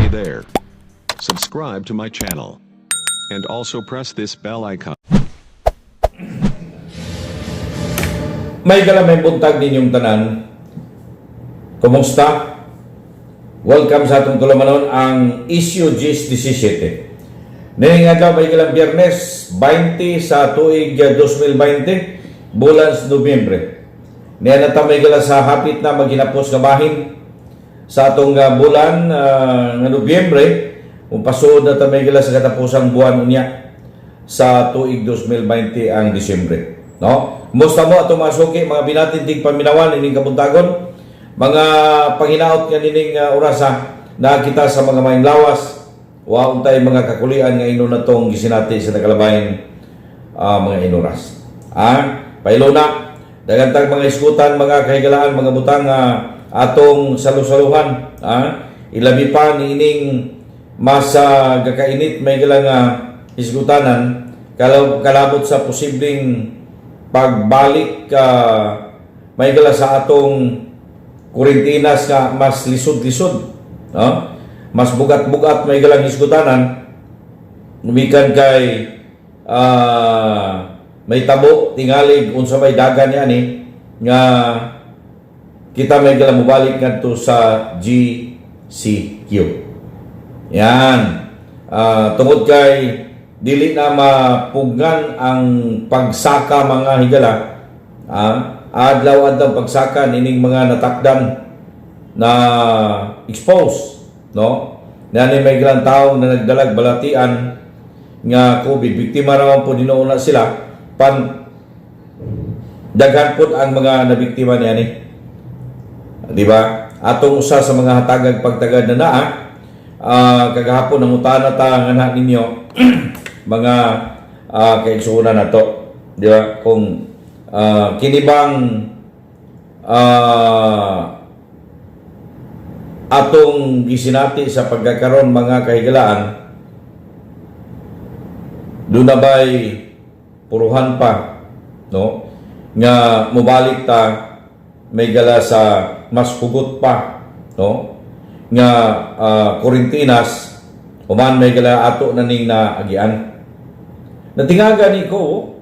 there. Subscribe to my channel. And also press this bell icon. May galamay buntag ninyong tanan. Kumusta? Welcome sa atong tulamanon ang issue GIS 17. Nining adlaw may galang Biyernes 20 sa tuig 2020 bulan sa Nobyembre. Niya na may gala sa hapit na maghinapos nga bahin sa atong bulan nga Nobyembre. Kung pasuod na may gala sa katapusang buwan unya sa tuig 2020 ang Disyembre. No? Kumusta mo atong mga suki, mga binatindig paminawan ining kabuntagon, mga panginaot nga nining orasa na kita sa mga maing lawas, wa untay mga kakulian nga ino na tong gisinati sa nakalabahin mga inoras. Pailo na dagantag mga iskutan, mga kahigalaan, mga butang atong salusaluhan. Ilabi pa ni ining mas gakainit may galang isgutanan kalabot sa posibleng pagbalik may gala sa atong Kurintinas nga mas lisod-lisod, no? Mas bugat-bugat may galang isgutanan umikan kay may tabo tingalig unsa may dagan yani nga kita may galang mubalik ngadto sa GCQ. Yan. Tungod kay dili na mapugnan ang pagsaka mga higala. Adlaw-adlaw pagsaka nining mga natakdan na expose, no? Nani may ilang tawo na nagdalag balatian nga COVID, biktima raw po dinuuna sila pan daghan pud ang mga nabiktima niani. Di ba? Atong usa sa mga hatagag pagtagad na kagahapon nangutana ta nga ninyo mga kaigsuonan nato, di ba, kung kini bang atong gisinati sa pagkakaroon mga kahigalaan doon na ba'y puruhan pa, no, nga mubalik ta may gala sa mas hugot pa, no, nga Kurintinas uman may gala ato na ning naagian. Natingaga ni ko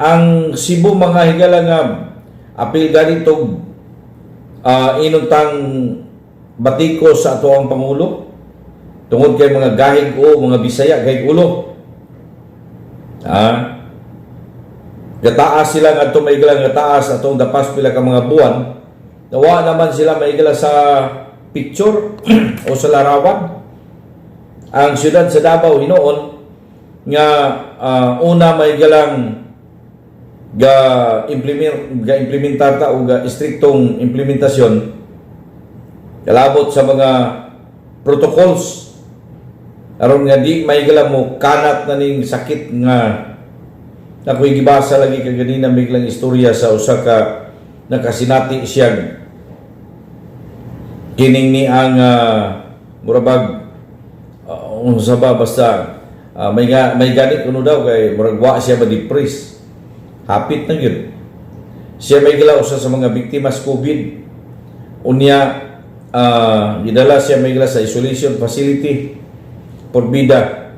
ang Cebu mga higala nga apil ganitong inuntang batiko sa ato ang Pangulo tungod kay mga gahig o mga Bisaya gahig ulo. Gataas sila nga ato may gala nga taas atong dapas pila ka mga buwan. Nawa naman sila may gala sa picture o sa larawan. Ang siyudad sa Davao hinoon nga una may galang implementar ta o istriktong implementasyon kalabot sa mga protocols aron nga di may galang mo kanat na ning sakit nga nakoy gibasa lagi kaganina may galang istorya sa usa ka nakasinati siya kining ni ang murabag unsa ba basta may ganit kuno daw kay murag wa siya ma-depress. Hapit na yun. Siya may gala usa sa mga biktima sa COVID. Unya gidala siya may gala sa isolation facility por vida.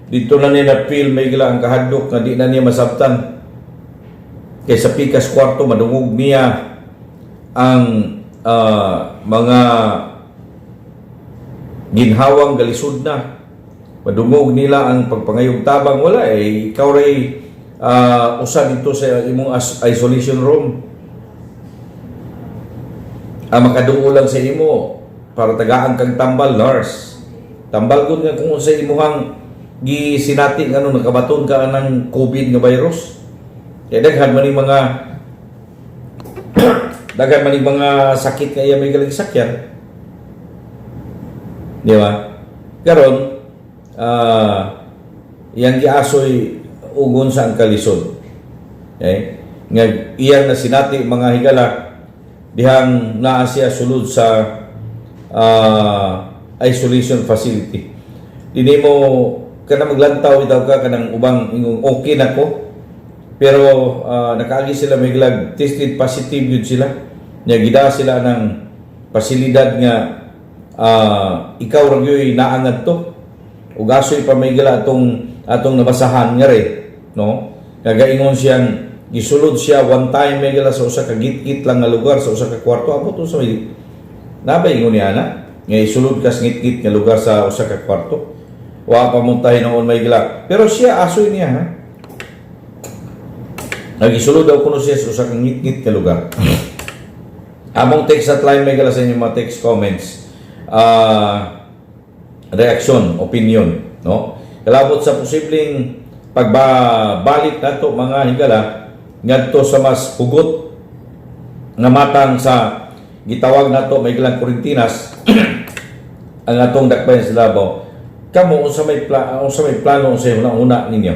Dito na niya na-feel may gala ang kahadlok nga di na niya masabtan. Kay sa pikas kwarto madungog niya ang mga ginhawang galisod na. Madungog nila ang pagpangayog tabang wala ikaw ray usa dito sa imong isolation room. Makaduo lang sa imo para tagaan kang tambal nurse. Tambal gud nga kung sa imuhang gisinati ngano nakabaton ka ng COVID nga virus. Kaya daghan man mga daghan man mga sakit kaya may galing sakyan. Di ba? Karon yang giasoy ugon sa ang kalisod. Okay? Nga iyang na sinati mga higala dihang naa siya sulod sa isolation facility. Dili mo kana maglantaw itaw ka kanang ubang ingong okay na ko pero nakaagi sila may glag tested positive yun sila. Nya gida sila ng pasilidad nga ikaw ragyoy naangad to ug asoy pa may gila atong nabasahan nga re, no? Kagaingon siyang gisulod siya one time may gila sa usa ka git-git lang nga lugar sa usa ka kwarto. Amo to sa may nabaingon niya na nga isulod ka sa git-git nga lugar sa usa ka kwarto. Wa pa mo tayo noon may gila. Pero siya asoy niya ha. Nagisulod daw kuno siya sa usa ka git-git nga lugar. Among text at line may gala sa inyong mga text comments. Reaksyon, opinion, no? Kalabot sa posibleng pagbabalik nato mga higala ngadto sa mas hugot nga matang sa gitawag nato may gilang Corintinas ang atong dakbayan sa Davao. Kamo unsa may plano sa una ninyo?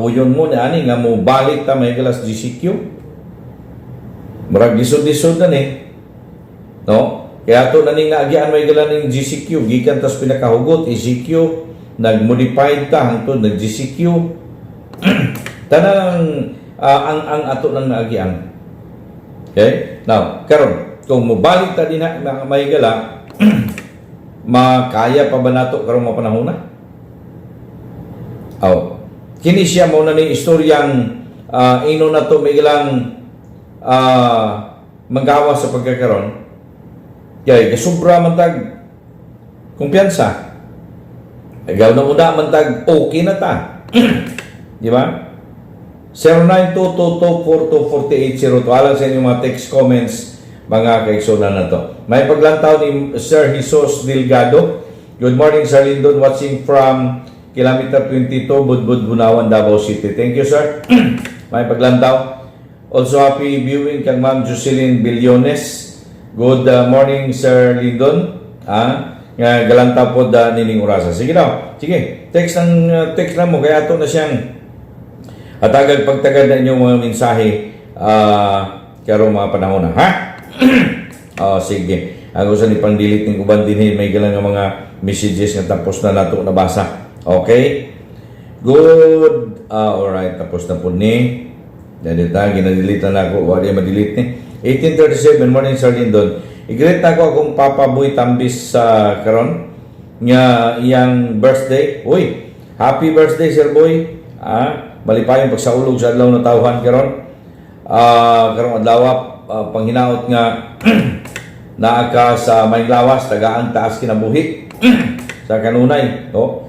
Uyon mo na ani nga mo balik ta may gilas GCQ. Murag lisod-lisod na ni, no? Kaya ito na nga agian may gala ng GCQ, gikan tas pinakahugot, ECQ, nag-modified ta, hangtod nag-GCQ. Tanang ang ato nang naagian. Okay? Now, karon kung mobalik ta din na may gala, makaya pa ba nato karong mapanahon na? Kini siya mo na ni istoryang ino na to may galang manggawas sa pagkakaroon. Kaya kasubra man tag kumpiyansa. Agaw na muna man tag okay na ta. Di ba? 0922242480 alang sa inyong mga text comments mga kaigsunan na to. May paglantaw ni Sir Jesus Delgado. Good morning Sir Lindon, watching from kilometer 22 Budbud Bunawan, Davao City. Thank you sir. May paglantaw. Also happy viewing kang Ma'am Jocelyn Billones. Good morning, Sir Lindon. Galanta po nining orasa. Sige daw. Sige. Text na mo. Kaya ito na siyang atagag pagtagad na inyong mga mensahe karong mga panahon na. Ha? Sige. Ako sa ni pandilit ng uban din may galang mga messages nga tapos na nato nabasa. Okay? Good. Alright. Tapos na po ni. Dahil ginadilita na ako. Wala madilit ni. 1837, morning Sir Lindon. I-greet na ko akong Papa Boy Tambis sa karon nga iyang birthday. Uy, happy birthday Sir Boy. Malipayong pagsaulog sa adlaw na tawhan karon. Karong adlaw panghinaot nga naa ka sa Maylawas, tagaan taas kinabuhi sa kanunay, no?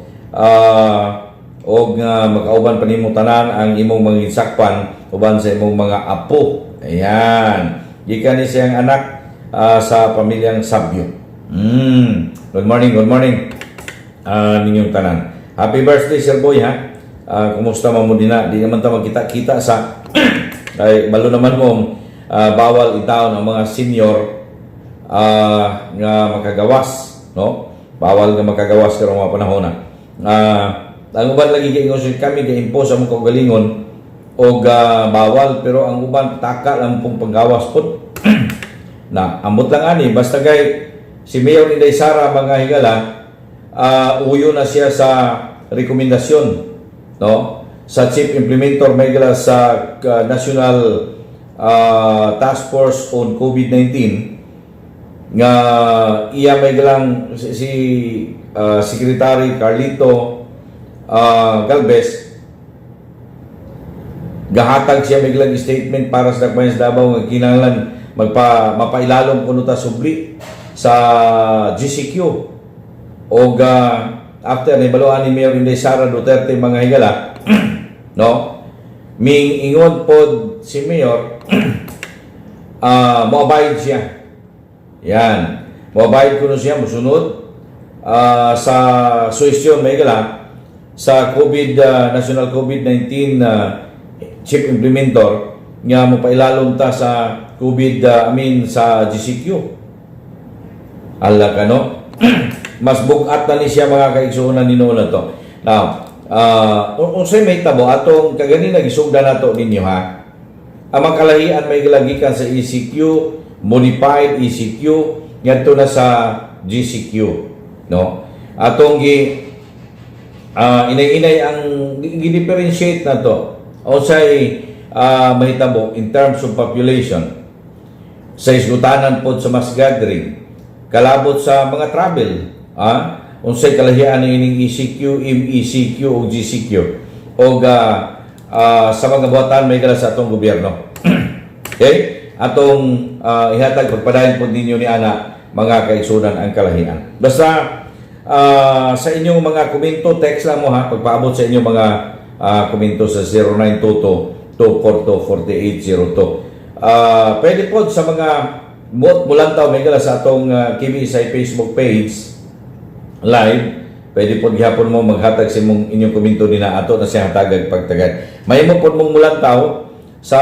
Og nga makauban pa nimo tanan ang imong mga insakpan uban sa imong mga apo. Ayan. Gikan ni siyang anak sa pamilyang Sabyo. Good morning, good morning. Ninyong tanan. Happy birthday, Sir Boy, ha? Kumusta mo din na? Di naman tayo magkita-kita sa ay balo naman mo bawal itaon ang mga senior nga makagawas, no? Bawal nga makagawas karong mga panahon na. Ang uban lagi kami ga-impose ang mga kagalingon o bawal, pero ang uban taka lang pong panggawas po na ambot lang ani basta gay si Mayor Inday Sara mga higala uyo na siya sa rekomendasyon, no, sa Chief Implementer may gala sa National Task Force on COVID-19 nga iya may galang si Secretary Carlito Galvez. Gahatag siya may galang statement para sa Dakbayan sa Davao nga kinahanglan mapailalom kuno ta subli sa GCQ o after nabaluan ni Mayor Inday Sara Duterte mga higala no, ming ingon pod si Mayor moabide siya. Yan, moabide kuno siya mosunod sa suwesyon may higala sa National COVID-19 Chief Implementer nga mapailalom ta sa sa GCQ. Ala ka, no? Mas bugat na ni siya mga kaigsuunan ni Nola to. Now, unsay may tabo atong kagani nagisugdan nato ninyo ha. Ang makalahian may gilagikan sa ECQ, modified ECQ, ngadto na sa GCQ, no? Atong inay-inay ang gi-differentiate na to. Unsay mahitabo in terms of population sa isgutanan po sa mass gathering kalabot sa mga travel, unsay kalahian ining ECQ, MECQ o GCQ o sa mga buhatan may sa atong gobyerno. Okay? Atong ihatag pagpadayon po ninyo ni ana mga kaigsunan ang kalahian. Basta sa inyong mga komento, text lang mo ha, pagpaabot sa inyong mga komento sa 0922-242-4802. Pwede po sa mga buot mulantaw may sa atong KBSI Facebook page live, pwede po gihapon mo maghatag sa inyong komento din na ato na siya hatagag pagtagad. May mo po mong mulantaw sa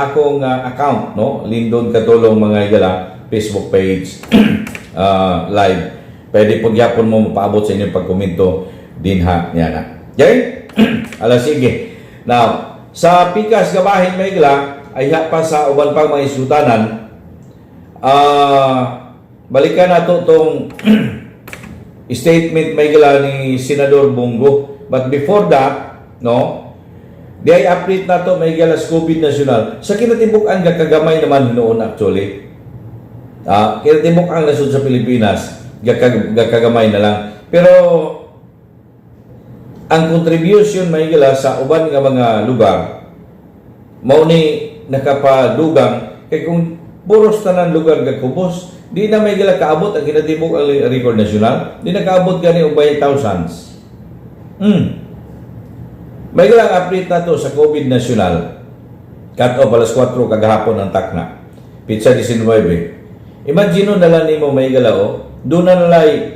akong account, no? Lindon Katulong mga igala Facebook page live. Pwede po gihapon mo mapaabot sa inyong pagkomento din ha niya na. Okay? Ala sige. Now, sa pikas gabahin may igala ay pa sa uban pang mga isutanan, balikan nato tong statement may gala ni Senador Bongo. But before that, no, di ay update na to may gala sa COVID national. Sa kinatibuk-an gakagamay naman noon actually. Kinatibuk-an nasud sa Pilipinas, gakagamay na lang. Pero ang contribution may gala sa uban nga mga lugar mao ni nakapadugang kay kung puros tanan lugar gakubos, di na may gila kaabot ang kinatibok ang record national, di na kaabot gani og by thousands. May gila ang update na to sa COVID national. Cut-off alas 4 kagahapon ang takna. Pizza 19. Imagine na lang nimo may gila doon na nalay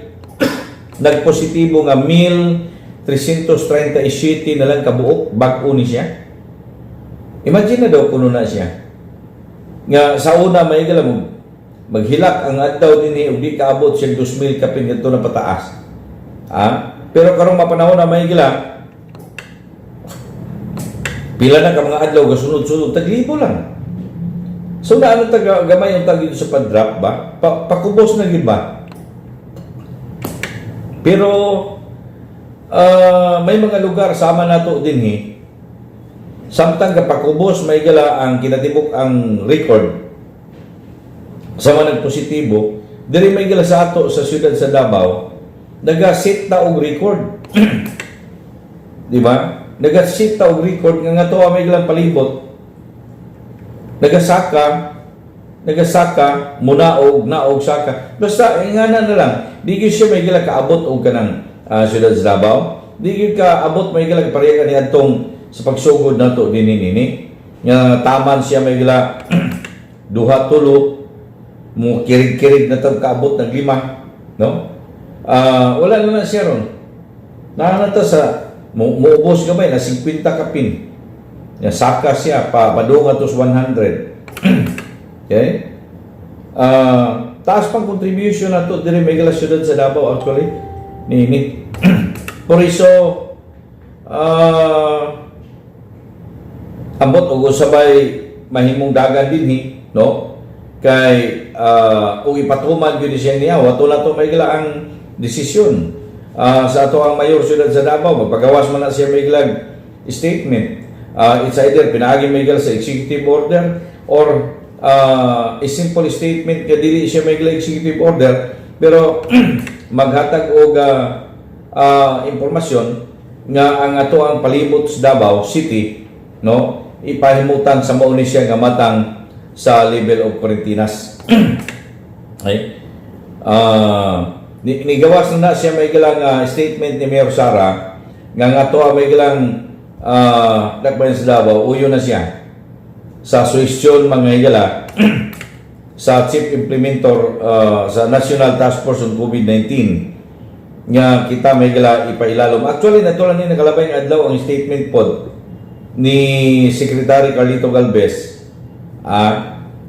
nagpositibo nga 1,337 na lang kabuok bag-o ni siya. Imagine na daw kuno na siya. Nga sa una may gala mo maghilak ang adlaw dinhi ug di kaabot siya 2,000 kapin adto na pataas. Pero karong mapanahon na may gila pila na ka mga adlaw gasunod-sunod taglibo lang. So na ano gamay ang tag dito sa pag-drop ba? Pakubos na gid ba? Pero may mga lugar sama nato dinhi samtang kapakubos may gala ang kinatibok ang record sa mga nagpositibo, diri may gala sa ato sa siyudad sa Davao, nagasit ta og record. Di ba? Nagasit ta og record nga to may galang palibot. Nagasaka naog saka. Basta ingana na lang, di gyud siya may gala kaabot og kanang siyudad sa Davao. Di gyud ka abot may gala pareha ni adtong sa pagsugod nato dinini nga taman siya may gila duha tulo mo kirig-kirig na tag kaabot ng 5, no? Wala na siya ron. Nahanata sa muubos gamay na 50 kapin. Ya saka siya padung atos 100. Okay? Taas pang contribution nato diri may gila syudad sa Davao actually. Nini. Por iso ambot og usabay mahimong dagan dinhi, no? Kay ug ipatuman gyud siya niya wato na to may gila ang desisyon sa ato ang mayor syudad sa Davao magpagawas man na siya may gilag statement. It's either pinaagi may gila sa executive order or a simple statement nga dili siya may gila executive order pero maghatag og impormasyon nga ang ato ang palibot sa Davao City, no? Ipahimutan sa mauni siya nga matang sa level of quarantinas. Okay? Nigawas na siya may galang statement ni Mayor Sara nga to may galang dakbayan sa Davao, uyo na siya sa suhestyon mga higala sa Chief Implementor sa National Task Force on COVID-19 nga kita may gala ipailalom. Actually, natulan ni nakalabay ng adlaw ang statement pod ni Secretary Carlito Galvez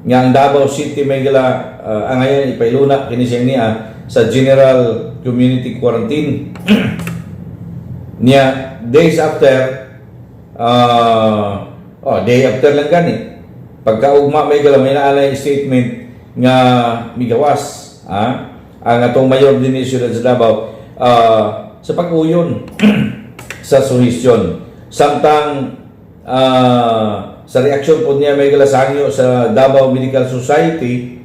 nga ang Davao City may gala ang ngayon ipailuna kini siya niya sa General Community Quarantine niya days after day after lang gani pagkaugma may gala may naalay statement nga migawas ang atong mayor din sa Davao sa pag-uyon sa suhestyon samtang sa reaksyon po niya may galasangyo sa Davao Medical Society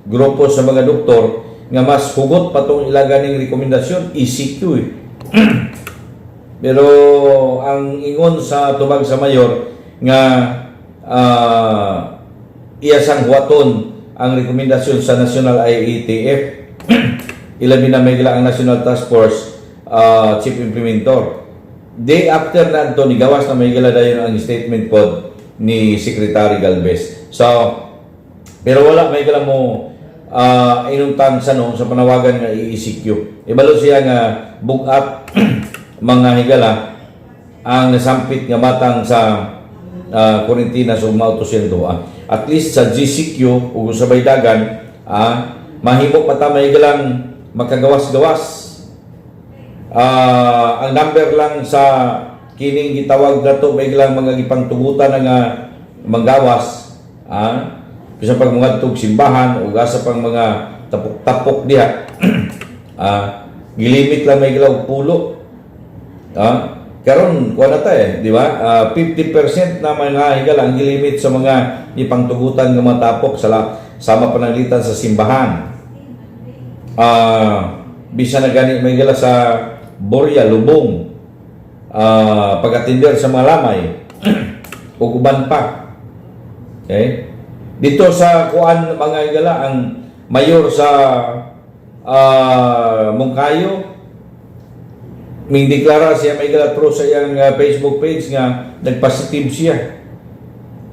grupo sa mga doktor nga mas hugot pa tong ilaga ning rekomendasyon ECQ eh. Pero ang ingon sa tubag sa mayor nga iyasang huwaton ang rekomendasyon sa National IETF ilabi na may ang National Task Force Chief Implementor. Day after na ito, nigawas na may dayon ang statement pod ni Secretary Galvez. So, pero wala may mo inuntang sa sa panawagan nga ECQ. Ibalo siya nga book up mga higala ang nasampit nga matang sa Corintina sa umauto siya at least sa GCQ ug sa baydagan mahimo pa ta may higalang makagawas-gawas. Ang number lang sa kining gitawag nato may higalang mga gipangtugutan nga manggawas bisa pag mga tug simbahan o asa pang mga tapok-tapok diha gilimit lang may higalang pulo. Karon kuha na tayo, di ba? 50% na mga higala ang gilimit sa mga ipangtugutan ng mga tapok sama pananglitan sa simbahan. Bisa na gani may higala sa Borya, Lubong, pag-atinder sa mga lamay, o uban pa. Okay? Dito sa kuan mga higala, ang mayor sa Mungkayo, may deklara siya may galatro sa iyang Facebook page nga nagpositive siya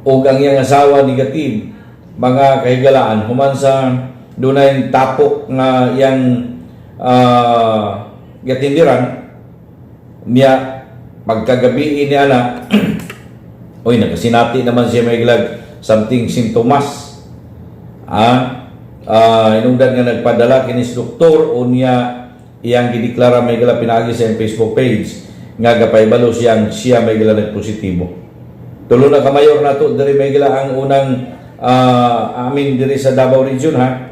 o ang iyang asawa negative mga kahigalaan human sa dunay tapok nga iyang gatindiran niya pagkagabi niya na oy nakasinati naman siya may galag something sintomas inungdan nga nagpadala kinis doktor o niya iyang gideklara may gala pinagi sa Facebook page nga gapay balo siya may gala nagpositibo. Tulo na kamayor nato diri may gala ang unang amin diri sa Davao Region nga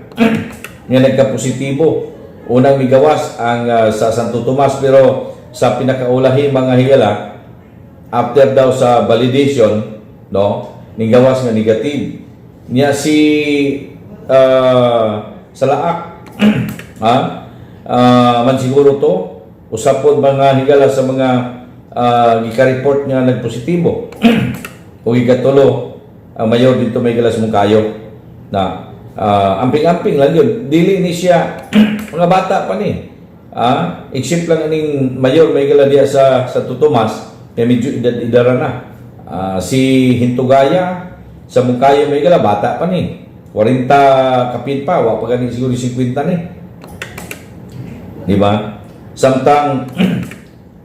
nagkapositibo. Unang migawas ang sa Santo Tomas pero sa pinakaulahi mga higala after daw sa validation ning gawas nga negative. Niya si Salaak man siguro to usapon mga higala sa mga gika-report nga nagpositibo o ikatulo ang mayor dito may higala sa Mungkayo na amping-amping lang yun dili ni siya mga bata pa ni except lang aning mayor may higala diya sa Tutumas kaya medyo idara na si Hintugaya sa Mungkayo may higala bata pa ni 40 kapit pa wa pa ganing siguro 50 ni. Di ba? Samtang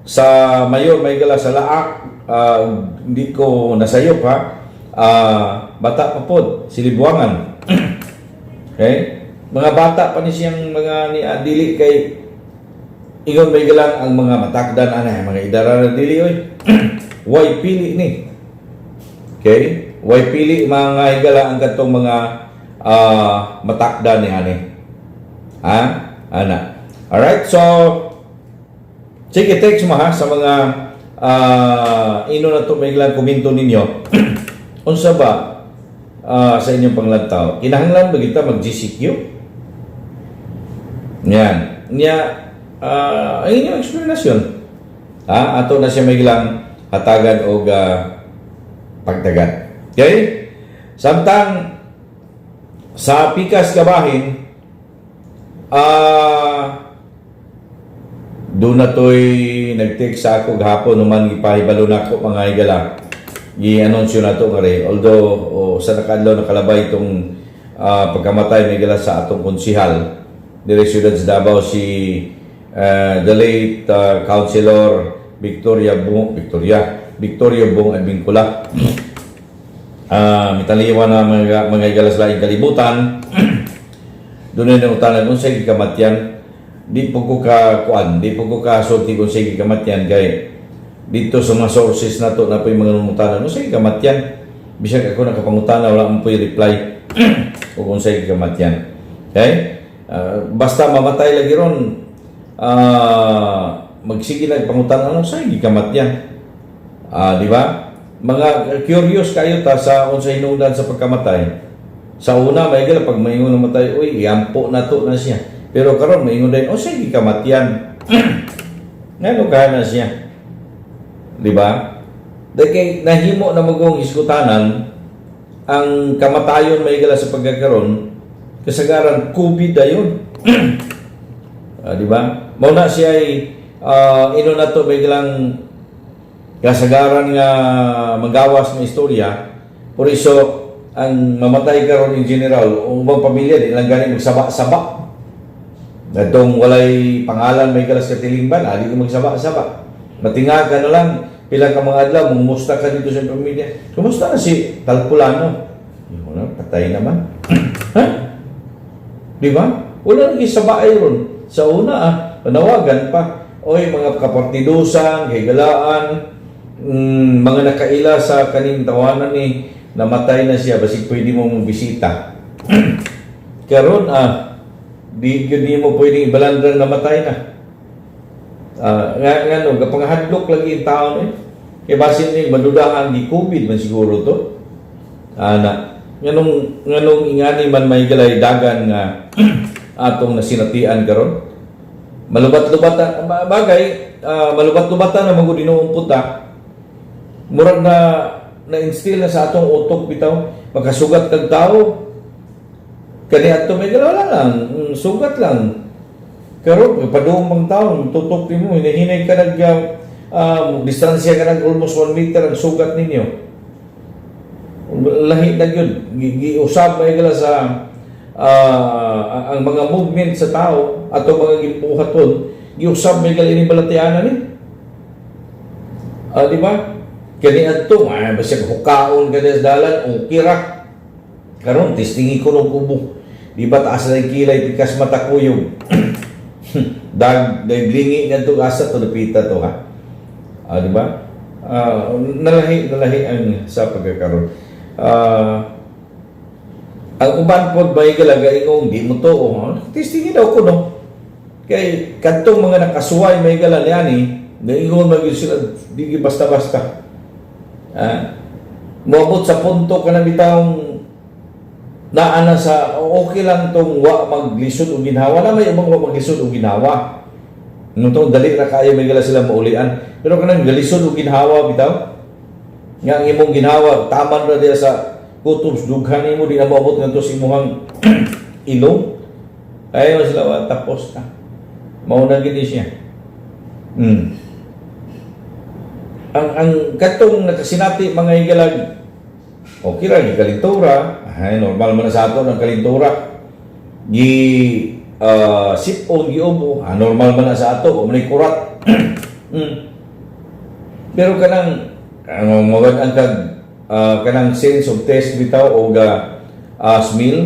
sa mayor may gala sa Laak hindi ko nasayop bata pa pod Silibuangan. Okay? Mga bata pa ni siyang mga ni dili kay ingon may galang ang mga matakdan mga idara na dili oy. Way pili ni. Okay? Way pili mga higala ang katong mga matakdan ni ana. Alright, so sige, text mo sa mga ino na ito may ilang komento ninyo. Unsa ba sa inyong panglantaw? Kinahanglan ba kita mag-GCQ? Yan. Ang inyong explanation. Ato na siya may ilang hatagan o pagdagan. Okay? Samtang sa pikas kabahin, doon na to'y nag-text sa ako gahapon naman ipahibalo na ako mga higala i-anunsyo na ito nga rin although sa nakadlaw nakalabay itong pagkamatay may higala sa atong konsihal dire Ciudad sa Davao si the late Councilor Victoria Bong Abincula mitaliwan na mga higala sa laing kalibutan doon na utanan kung sa'yo kamatyan di po ko kasulti kung sa'yo kamatyan kay dito sa mga sources na to na po yung mga nangutanan kung sa'yo kamatyan bisag ako nakapangutana wala mo po yung reply o kung sa'yo kamatyan okay? Basta mamatay lagi ron magsige lang pangutana kung sa'yo kamatyan di ba? Mga curious kayo ta sa kung sa'yo hinungdan sa pagkamatay. Sa una, may gala, pag may namatay, uy, iampo na to na siya. Pero karon maingon din, sige kamatyan. Ngano ka na siya? Di ba? Dahil nahimo na magong iskutanan ang kamatayon may gala sa pagkakaroon kasagaran COVID ayon. Di ba? Mao na siya ay ino na to may galang kasagaran nga magawas na istorya. Por iso ang mamatay karon in general ubang pamilya di lang gani magsaba-saba. Datong walay pangalan may galas katilingban, di ko magsaba-saba. Matinga ka na lang, pila ka mga adlaw, mumusta ka dito sa pamilya. Kumusta na si Talpulano? Yun, patay naman. Ha? Di ba? Wala nang isabay ron. Sa una, panawagan pa. Oy, mga kapartidusan, kaygalaan, mga nakaila sa kaning tawanan ni namatay na siya, basi pwede mo mong bisita. Karon, di mo pwedeng ibalandran na matay na. Kapangahadlok lagi yung taon Kaya basin ni madudahan di COVID man siguro to. Nganong ingani man may galay dagan nga atong nasinatian karon. Malubat-lubatan bagay, malubat-lubatan na magud dinoong puta. Murag na-instill na sa atong utok bitaw, makasugat kag tao. Kani ato may wala lang, sugat lang. Karon paduong mang taon, tutok mo, hinahinay ka distansya ka nag almost 1 meter ang sugat ninyo. Lahi na yun. Giusab may gala sa ang mga movement sa tao at ang mga gibuhaton, giusab may gala ini balatianan ni. Di ba? Kani ato, basta hukaon ka sa dalan, okay ra. Karon testingi ko ng kubo. Di ba taas na yung kilay, tikas mata ko yung daglingi nga ito, asa ito, napita ito, ha? Di ba? Nalahi ang sa pagkakaroon. Ang uban po, may galagay kong di mo to, testingin daw ko, no? Kaya, kantong mga nakasuway, may galalani, naingon mag-yun sila, di basta-basta. Muabot sa punto ka na bitawang naana sa okay lang tong wa maglisod o ginhawa na may umang wa maglisod o ginhawa. Nung dali ra kayo may gala sila maulian. Pero kanang galisod o ginhawa bitaw. Nga ang imong ginhawa taman ra diya sa kutubs dughan nimo di na maabot ngadto sa imong ilong. Ay sila tapos na. Mao na gid siya. Ang katong nakasinati mga igalag okay ra gi kalintura. Ay, normal man na sa ato ng kalintura. Sipon, giubo. Normal man na sa ato. O manay kurat. Pero kanang mawag kanang sense of taste bitaw o smell.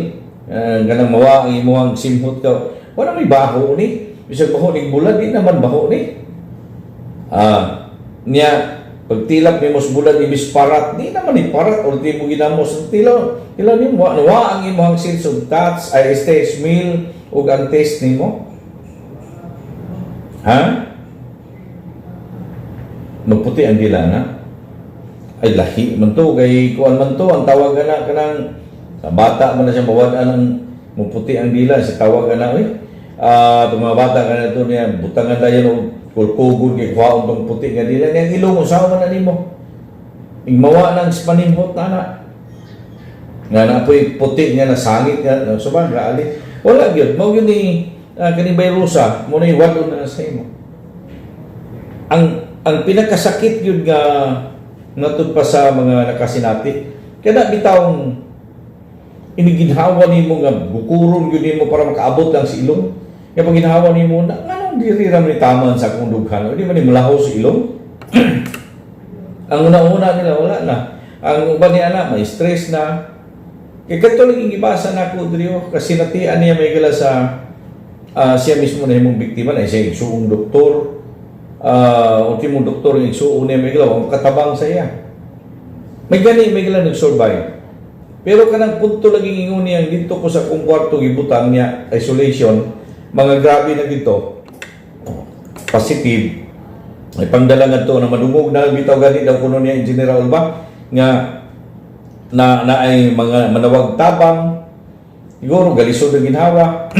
Kanang mawa ang imuhang simhot ka. Wala may baho ni. Bisag baho ni bulan, di naman baho ni. Niya, pagtilap ni mos bulan ibis parat, di naman ni parat o di mo ginamos tila ni mo ang imong sense of touch ay taste smell ug ang taste nimo magputi ang dila na ay lahi man to kay kuan man to ang tawag na kanang sa bata man na siya mawad-an ang magputi ang dila sa tawag na itong mga bata kana to niya butangan dayon kulkugon kay kuhaon tong puti nga dila niyang ilong usaw man nimo igmawa nang panimhot na nga napoy puti nga nasangit nga suban gaali wala gyud mao gyud ni kani bayrusa mo na iwadon na sa imo ang pinakasakit gyud nga natud pa sa mga nakasinati kada bitawng iniginhawa nimo nga bukuron gyud nimo para makaabot lang sa ilong kaya pag ginhawa nimo anong diri ra ni taman sa akong dughan di man ni mulaho sa ilong ang una-una nila wala na ang uban ni ana may stress na kaya katuloy yung ibasa na ko diriyo kasi natian niya may gala sa siya mismo na himong biktima na siya igsuong doktor ultimong doktor yung igsuong niya may gala ang katabang sa iya may gala nag-survive pero kanang punto laging ingon niya dito ko sa kong kwarto gibutang niya isolation mga grabe na dito positive ay pangdalangan to na madungog na bitaw gani daw kuno niya in general ba nga na ay mga manawag tabang siguro galisod ang ginhawa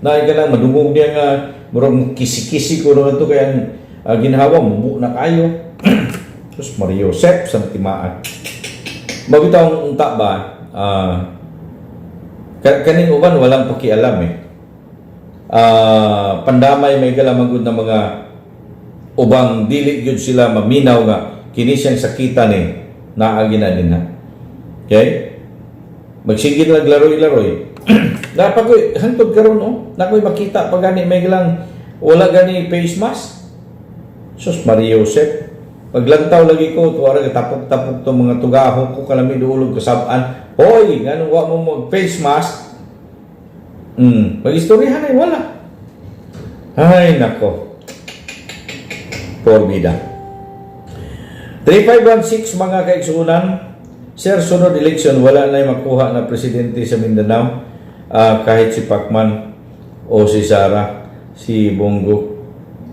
Na ka lang madungog niya nga murag kisi-kisi ko naman to kaya ginhawa mo na kayo. Terus Mario Joseph sa timaan. Mabitaw ang unta ba? Kaning uban walang pakialam eh. Pandamay may galamagod na mga ubang dili gyud sila maminaw nga kini siyang sakitan ni naagi na din ha. Okay? Magsigil lang laroy-laroy. Napag hantod karon no, nakoy makita pag gani may galang wala gani face mask. Sus Mario Joseph. Paglantaw lagi ko tuwara tapok-tapok to mga tugaho ko kalami duulog kasab-an. Hoy, nganong wa mo mag face mask? Pag-istoryahan ay wala. Ay nako. Porbida. 3516 mga kaigsunan. Sir, sunod election wala na makuha na presidente sa Mindanao. Kahit si Pacman o si Sara, si Bongo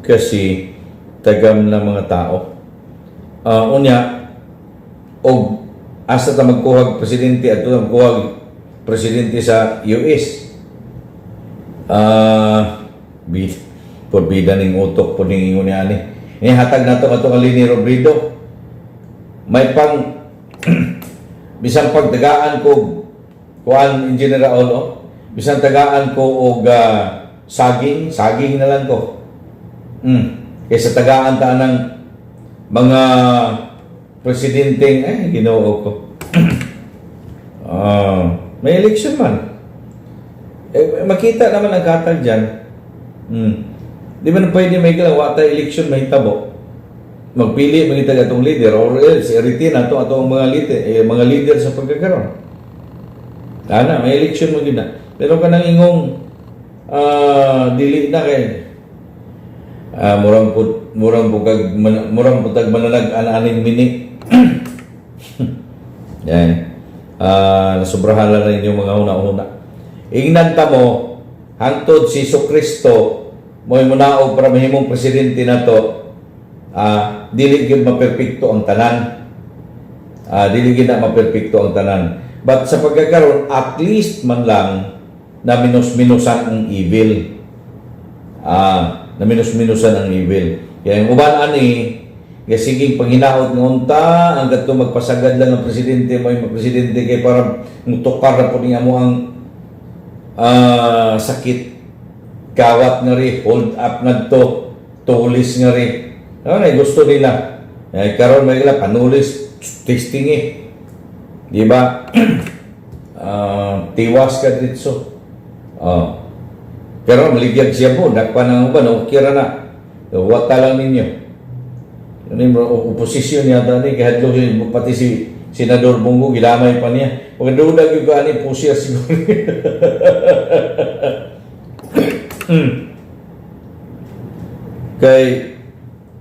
kasi tagam na mga tao. Unya og asa ta magkuhag presidente at magkuhag presidente sa US. Porbida ning utok po ning ingon niya ni. Hatag nato ato ang Lini Robredo. May pang bisan pagtagaan ko kuan in general bisan tagaan ko og saging na lang ko. Kaysa tagaan ta ng mga presidenteng Ginoo ko. May election man. Makita naman ang katag dyan. Di ba na pwede may galawa tayo election may tabo? Magpili mga itong leader or else i-retain ato ang mga leader sa pagkakaroon. May election mo gina. Pero kanang ingong dili na kay murang putag mananag aning mini. Yan. Nasubrahan lang rin yung mga una-una. Ingnan ta mo hangtod si Kristo mo'y munaog para mahimong presidente na to. Dili gyud maperpekto ang tanan. Dili gyud na maperpekto ang tanan. But sa pagkakaroon, at least man lang na minus-minusan ang evil. Na minus-minusan ang evil. Kaya ang uban ani, kaya siging panghinaot ng unta, hanggat to magpasagad lang ng presidente, may presidente kay para mutukar na po niya mo ang sakit. Kawat nga rin, hold up na to, tulis nga rin. Gusto nila. Karon may ila panulis testing di ba? Tiwas ka dito. Pero maligyan siya po, dakpan ng uban, ukira na. Wata lang ninyo. Oposisyon yata ni, kahit pati si Senador Bongo, gilamay pa niya. Huwag dudag yung kaani po siya siguro. Kay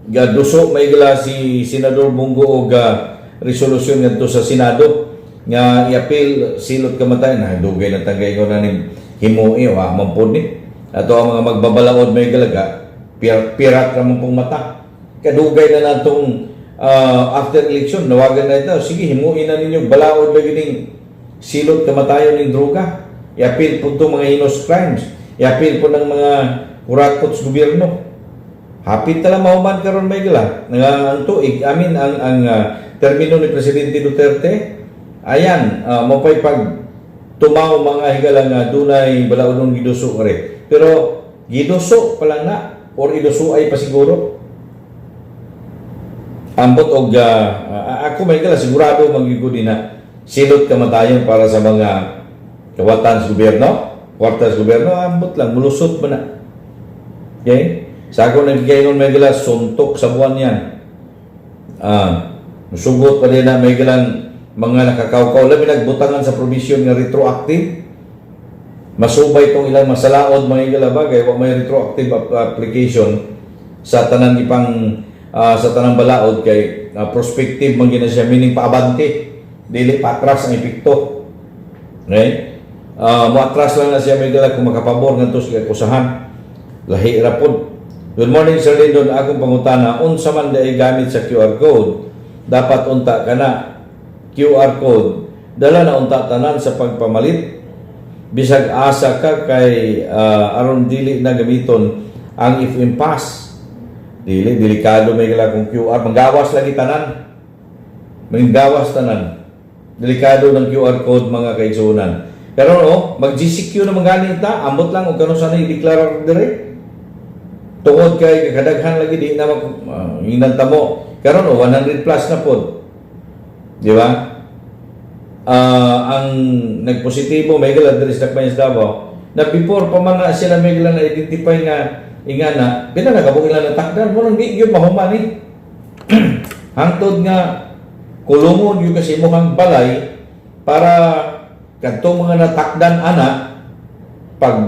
gaduso may gila si Senador Bongo og resolusyon ngadto sa Senado nga i-appeal silot kamatay na dugay na tagay ko na ning himuo mampod ni ato ang mga magbabalaod may galaga pirat ra man pong mata kadugay na natong after election nawagan na ito sige himuin na ninyo balaod lagi ning silot kamatayon ning droga i-appeal po to mga heinous crimes i-appeal po ng mga kurakot sa gobyerno. Hapit tala mahuman karon may gila nga ang tuig amin ang termino ni Presidente Duterte ayan mapay pag tumaw mga higala nga dunay balaodong giduso ore pero giduso pa lang na or iduso ay pa siguro ambot og ako may gila sigurado magigudi na silot kamatayon para sa mga kawatan sa gobyerno kwarta sa gobyerno ambot lang mulusot ba na okay. Sa ako nagkikayon may gila, suntok sa buwan yan. Musugot pa din na may gilang mga nakakaukaw. Labi nagbutangan sa provision nga retroactive. Masubay itong ilang masalaod mga gila bagay. Huwag may retroactive application sa tanang ipang sa tanang balaod kay prospective man gina siya. Meaning paabante. Dili patras ang epekto. Okay? Muatras lang na siya may gila kung makapabor nga ito sa kusahan. Lahi rapod. Good morning, Sir Lindon. Akong pangutana, unsa man dahil gamit sa QR code, dapat unta ka na QR code. Dala na unta tanan sa pagpamalit. bisag asa ka kay aron dili na gamiton ang if in pass. Dili delikado may gala kung QR, manggawas lagi tanan. Manggawas tanan. Delikado ng QR code mga kaigsunan. Pero no, mag-GCQ na mangani ta, ambot lang og kano sana i-declare dire. Tungod kay kadaghan lagi di na hinanta mo. Karon 100 plus na pod. Di ba? Ang nagpositibo may gala diri sa Dakbayan sa Davao na before pa man na sila may gala na identify nga ingana pila nakabuk ila na takdan mo nang di gyud mahuman ni hangtod nga kulungon yung kasi mukhang balay para kadtong mga natakdan ana pag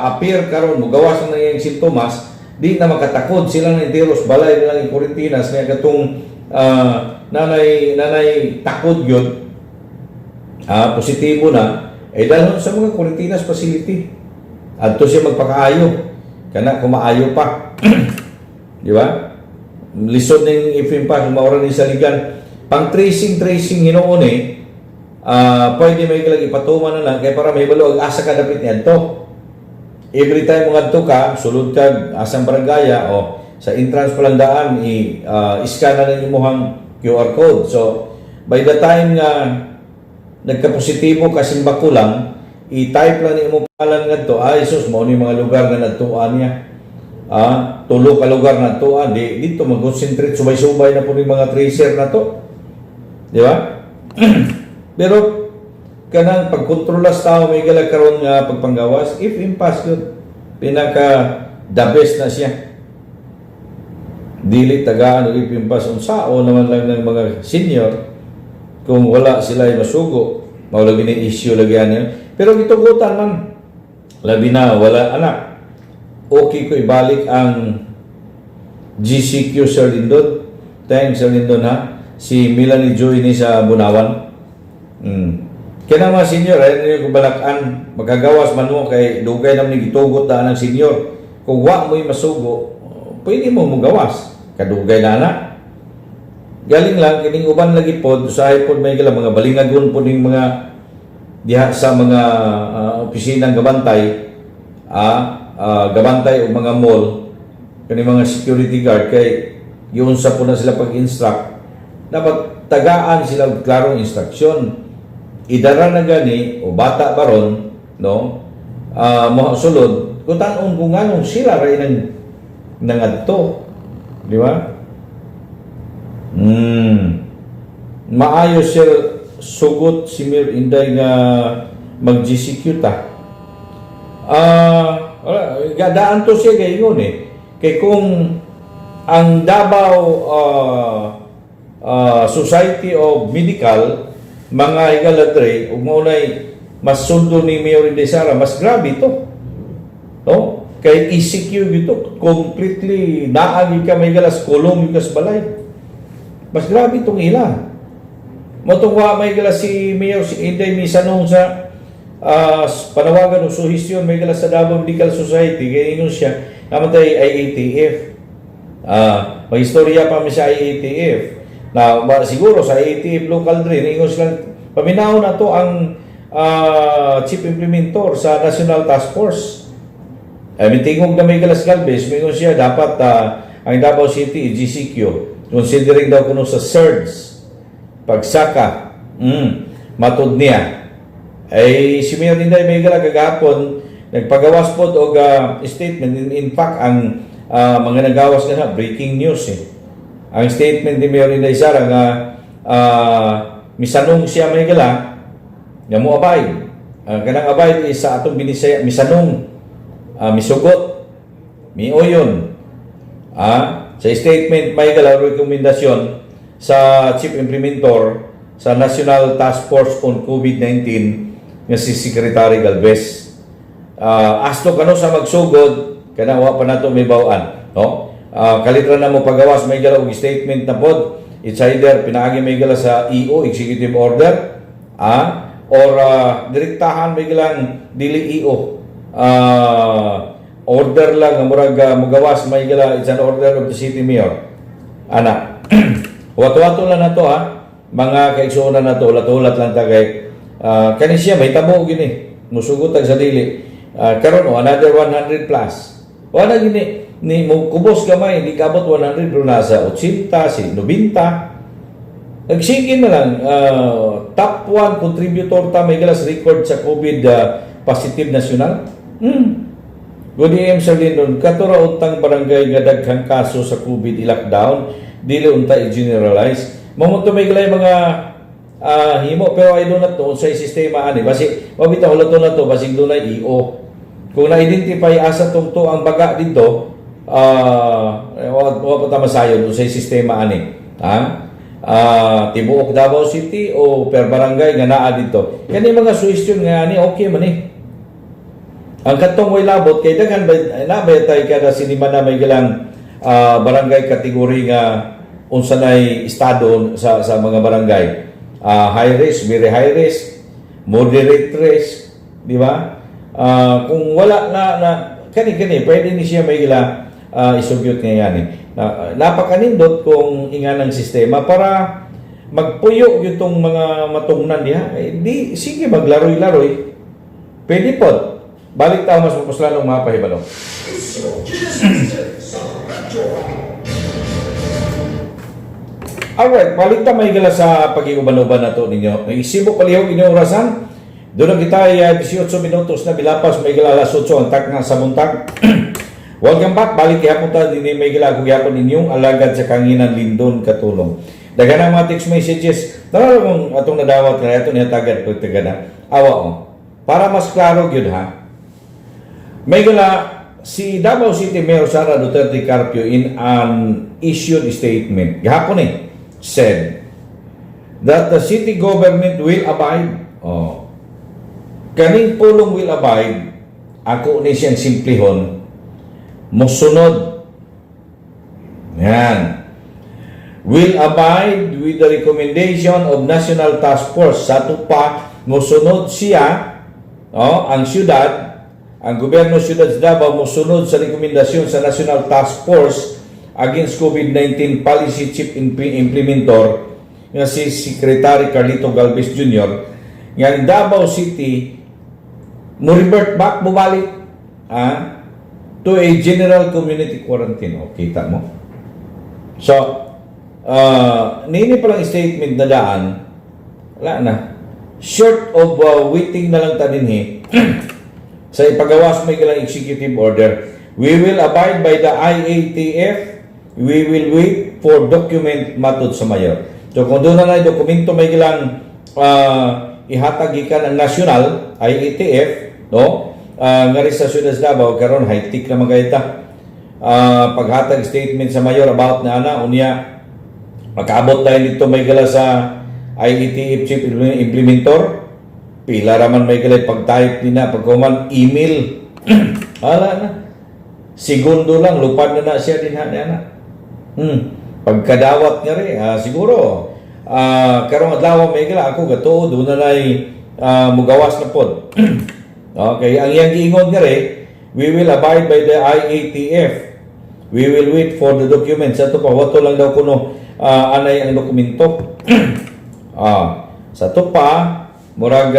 appear karon mugawas na yung sintomas di na makatakod sila ng enteros balay nilang quarantinas nga katong nanay takod yun positibo na dalhon sa mga quarantinas facility adto siya magpakaayo kana kumaayo pa di ba lisod ning ifim pa maura ni saligan pang tracing hinuon pwede may kalag ipatuman na lang kaya para may balo asa ka dapit niadto every time mo ngadto ka sulod ka asang barangaya o sa entrance pa lang daan i-scan na lang imong QR code so by the time nga nagka-positibo kasi bakulang i-type lang ni mo palan ngadto sus mao ni mga lugar na natuan niya tulo ka lugar na tuan dito mag-concentrate subay-subay na po ni mga tracer na to di ba pero kanang pagkontrolas tao may gala karon nga pagpanggawas if impasse yun pinaka the best na siya dili tagaan og if impasse unsao naman lang ng mga senior kung wala sila ay masugo mao lagi ni issue lagi yan pero gitugutan man labi na wala anak okay ko ibalik ang GCQ Sir Lindon thanks Sir Lindon ha si Melanie Joy ni sa Bunawan kaya mga senior ay kubalakan magkagawas man mo kay dugay naman ni gitugot na ng senior kung wa mo'y masugo pwede mo gawas kadugay na anak galing lang kining uban lagi pod usahay pod may gala mga balingagon pod ning mga diha sa mga opisinang gabantay gabantay o mga mall kani mga security guard kay giunsa po na sila pag-instruct dapat tagaan sila og klarong instruksyon idara na gani o bata baron no mosulod kung tanon kung anong sila ray nangadto di ba maayo siya sugot si Mir Inday nga mag-GCQ ta gadaan to siya gayon kay kung ang Davao Society of Medical mga igaladre ug maunay mas sundo ni Mayor Inday Sara mas grabe to no kay ECQ gito completely naagi ka may galas kulong yukas balay mas grabe itong ila motungwa may galas si Mayor si Inday misanong sa panawagan o suhisyon may galas sa Davao Medical Society kaya ingon siya namatay IATF may istorya pa mi sa IATF na siguro sa IATF local drain ingon silang paminaw na to ang chief implementor sa National Task Force mitingog na may galas Galvez mingon siya dapat ang Davao City GCQ considering daw kuno sa surge pagsaka matud niya ay si Mayor Inday may gala kagapon nagpagawas pod og statement in fact ang mga nagawas na breaking news ang statement ni Mayor Inday Sara nga misanong siya may gala nga mo abay kanang abay sa atong binisaya misanong misugot miuyon sa statement may gala rekomendasyon sa Chief Implementor sa National Task Force on COVID-19 nga si Secretary Galvez. Asto kano sa magsugod kanawa pa nato may bawaan, no? Kalitra na mo pagawas may gala og statement na pod. It's either pinaagi may gala sa EO executive order or direktahan may galang dili EO. Order lang murag mugawas may gala it's an order of the city mayor. Ana wato-wato lang na to mga kaigsuonan na to ulat-ulat lang ta kay kani siya may tabo gini musugot sa dili. Karon another 100 plus. Wala gini ni mo kubos gamay di kabot 100 pero nasa 80 si 90. Nagsigin na lang top 1 contributor ta may galas record sa COVID positive national. Good AM sa Lindon, katura untang barangay nga daghang kaso sa COVID i-lockdown, dili unta i-generalize. Mamunto may galay mga himo pero I do not know sa sistema ani basi mabitaw lato na to basig dunay EO. Kung na-identify asa tungto ang baga dito wa pa ta masayon sa sistema ani. Tibuok Davao City o per barangay nga naa dito. Kani mga suggestion nga ani okay man eh. Ang katong way labot kay daghan nabay tay kada sinima na may gilang barangay kategori nga unsa nay estado sa mga barangay. High risk, very high risk, moderate risk, di ba? Kung wala na kani pwede ni siya may gila isugyot nga yan eh. Napakanindot kung inga ng sistema para magpuyo itong mga matungnan niya. Di sige maglaroy-laroy. Pwede po. Balik tayo mas mapuslan ng mga pahibalo. Alright, balik tayo may gala sa pag-iuban-uban na to ninyo. Isibok palihog inyong orasan. Doon kita 18 minutos na bilapas may gala alas 8 ang tak na sa buntag. Welcome back. Balik ihapon ta din may gala kung ihapon ninyong alagad sa kanginan Lindon katulong. Dagan ang mga text messages. Tara kung atong nadawat na ito niya tagad pagtagana. Awa o. Para mas klaro yun ha. May gala si Davao City Mayor Sara Duterte Carpio in an issued statement. Gahapon said that the city government will abide. Kaning pulong will abide. Ako ni siyang simplihon. Musunod. Yan. Will abide with the recommendation of National Task Force. Sa tupa, musunod siya, ang syudad, ang gobyerno Siyudad Davao musunod sa rekomendasyon sa National Task Force against COVID-19 Policy Chief Implementor nga si Secretary Carlito Galvez Jr. nga Davao City mo revert back, bumalik to a general community quarantine. Kita mo? So, nini palang statement na daan, wala na. Short of waiting na lang ta din sa ipagawas may galang executive order, we will abide by the IATF, we will wait for document matod sa mayor. So kung doon na dokumento may galang ihatag ikan ang national IATF, no? Nga rin sa Siyudad Davao karon high-tech na magayta. Paghatag statement sa mayor about na unya magkaabot tayo dito may gala sa IATF chief implementor. Pila raman may galay pag-type din na pagkuman email. Hala na. Segundo lang lupad na siya din na. Pagkadawat nga rin siguro karong adlaw may gala ako gato doon na nay mugawas na pod. Okay, ang iyang giingon nga rin, we will abide by the IATF. We will wait for the documents. Sa ito pa, wato lang daw kuno anay ang dokumento. Sa ito pa, murag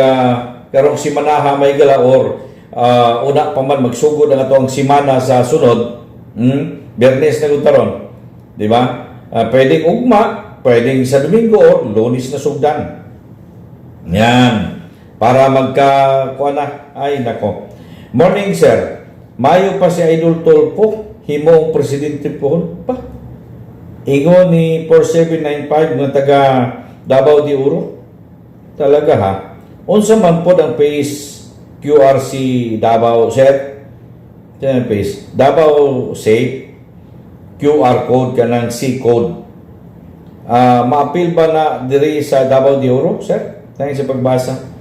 karong simanaha may gala or una pa man magsugod ang atong simana sa sunod. Biyernes na gutaron. Di ba? Pwedeng ugma, pwedeng sa Domingo or Lunes na sugdan. Yan. Para kuha na. Ay, nako. Morning, sir. Mayo pa si Idol Tolpo. Himong presidente po. Pa. Ingo ni 4795 ng taga Davao de Oro. Talaga ha. Unsa man po ang face QRC Davao, sir? Yan ang face. Davao Safe. QR code ka ng C code. Ma-appeal ba na diri sa Davao de Oro, sir? Thanks sa pagbasa.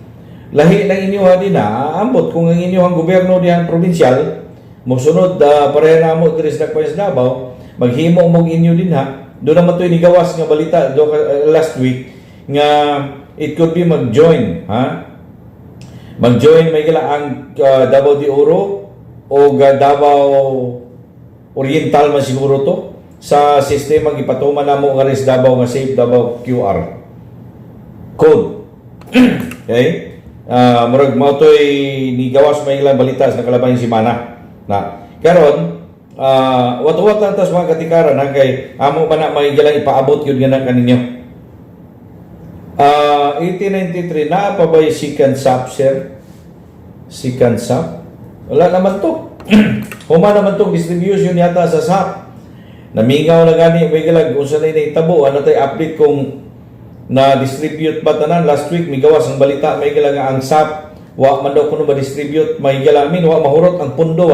Lahi ng inyuha din ambot kung ang inyuhang gobyerno diyan provincial mosunod pareha na mo diri sa Davao, maghimo mo inyo din ha. Doon naman to inigawas nga balita last week nga it could be mag-join mag-join may gala ang Davao de Oro o Davao Oriental man siguro to sa sistema gipatuman namo nga res Davao nga safe Davao QR code. Okay? murag mo to'y ni gawas may ilang balita sa nakalabang simana na karon wat-wat lang tas mga katikaran ha kay amo pa na may galang ipaabot yun nga na kaninyo. 1893 na pa ba second sap sir? Second sap? Wala naman to. Huma naman tong distribution yata sa SAP. Namingaw na gani may galag kung saan na itabo. Ano tayo update kung na-distribute ba tanan? Last week may gawas ang balita may galag ang SAP. Wa man daw kuno ba distribute may galamin. Wa mahurot ang pundo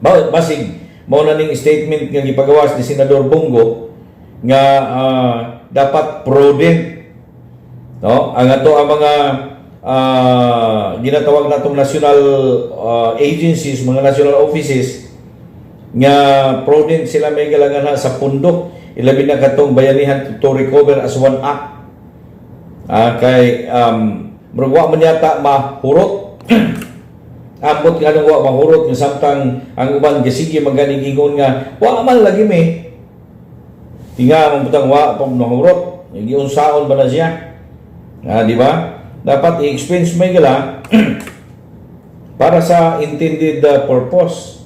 basig mao na ning statement nga gipagawas ni Senador Bongo nga dapat prudent no ang ato ang mga ginatawag natong national agencies, mga national offices nga prudent sila may galangan sa pundo ilabi na katong bayanihan to recover as one act kay murag man yata mahurot ambot nga nung wa mahurot nga samtang ang uban gasige maganing ingon nga wa man lagi me tinga man butang wa pag mahurot giunsaon ba na siya di ba dapat i-expense may gala para sa intended purpose.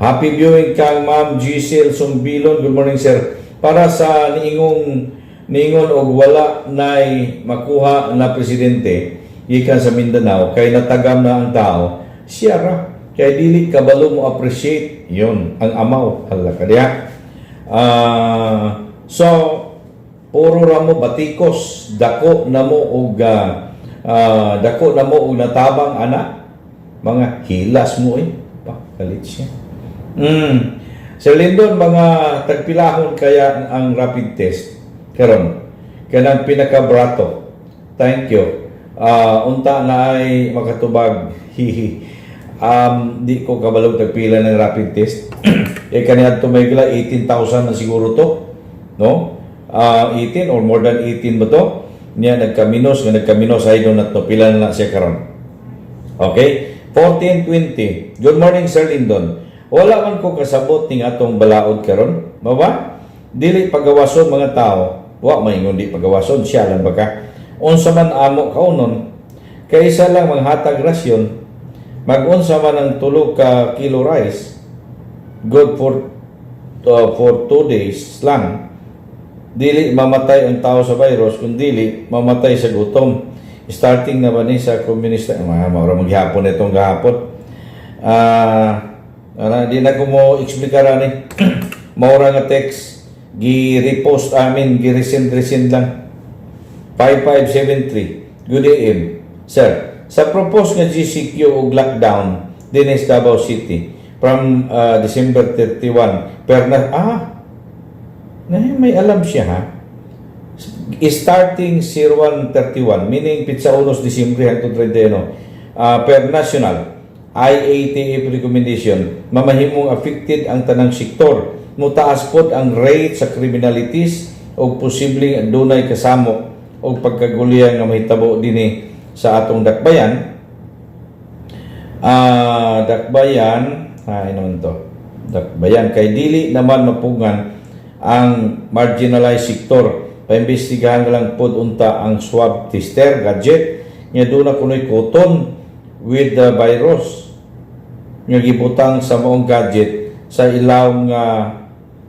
Happy viewing kang Ma'am Giselle Sumbilon. Good morning sir. Para sa niingon og wala nay makuha na presidente gikan sa Mindanao kay natagam na ang tao siya ra kay dili kabalo mo appreciate yon ang amaw hala kadiya. So puro ra mo batikos dako na mo og natabang ana mga hilas mo kalit siya. Sir Lindon, mga tagpilahon kaya ang rapid test karon kanang pinakabrato. Thank you. Unta na ay makatubag di ko kabalog tagpila ng rapid test. Kaniya tumay 18,000 na siguro to, no? 18 or more than 18 ba to? Niya nagkaminos ay doon at pila na siya karon. Okay? 1420. Good morning Sir Lindon. Wala man ko kasabot ning atong balaod karon. Maba? Dili pagawason mga tao. Wa maingon di pagawason siya lang baka. Unsa man amo kaunon kaysa lang manghatag rasyon mag-unsa man ang 3 ka kilo rice good for 2 days lang. Dili mamatay ang tao sa virus kundi mamatay sa gutom. Starting na ba ni sa komunista maura maghapon itong gahapon. Di na ko mo explicar ni. Maura nga text gi-repost gi-resend lang. 5573. Good AM. Sir, sa propose nga GCQ og lockdown din sa Davao City from December 31 may alam siya ha. Starting 0131 meaning pitsa unos Disyembre hangtod 31 per national IATF recommendation mamahimong affected ang tanang sektor mutaas pod ang rate sa criminalities o posibleng dunay kasamo o pagkagulian nga mahitabo dinhi sa atong dakbayan. Dakbayan kay dili naman mapugan ang marginalized sector. Paimbestigahan lang pod unta ang swab tester gadget nga doon na kunoy cotton with the virus nga gibutang sa maong gadget sa ilaw nga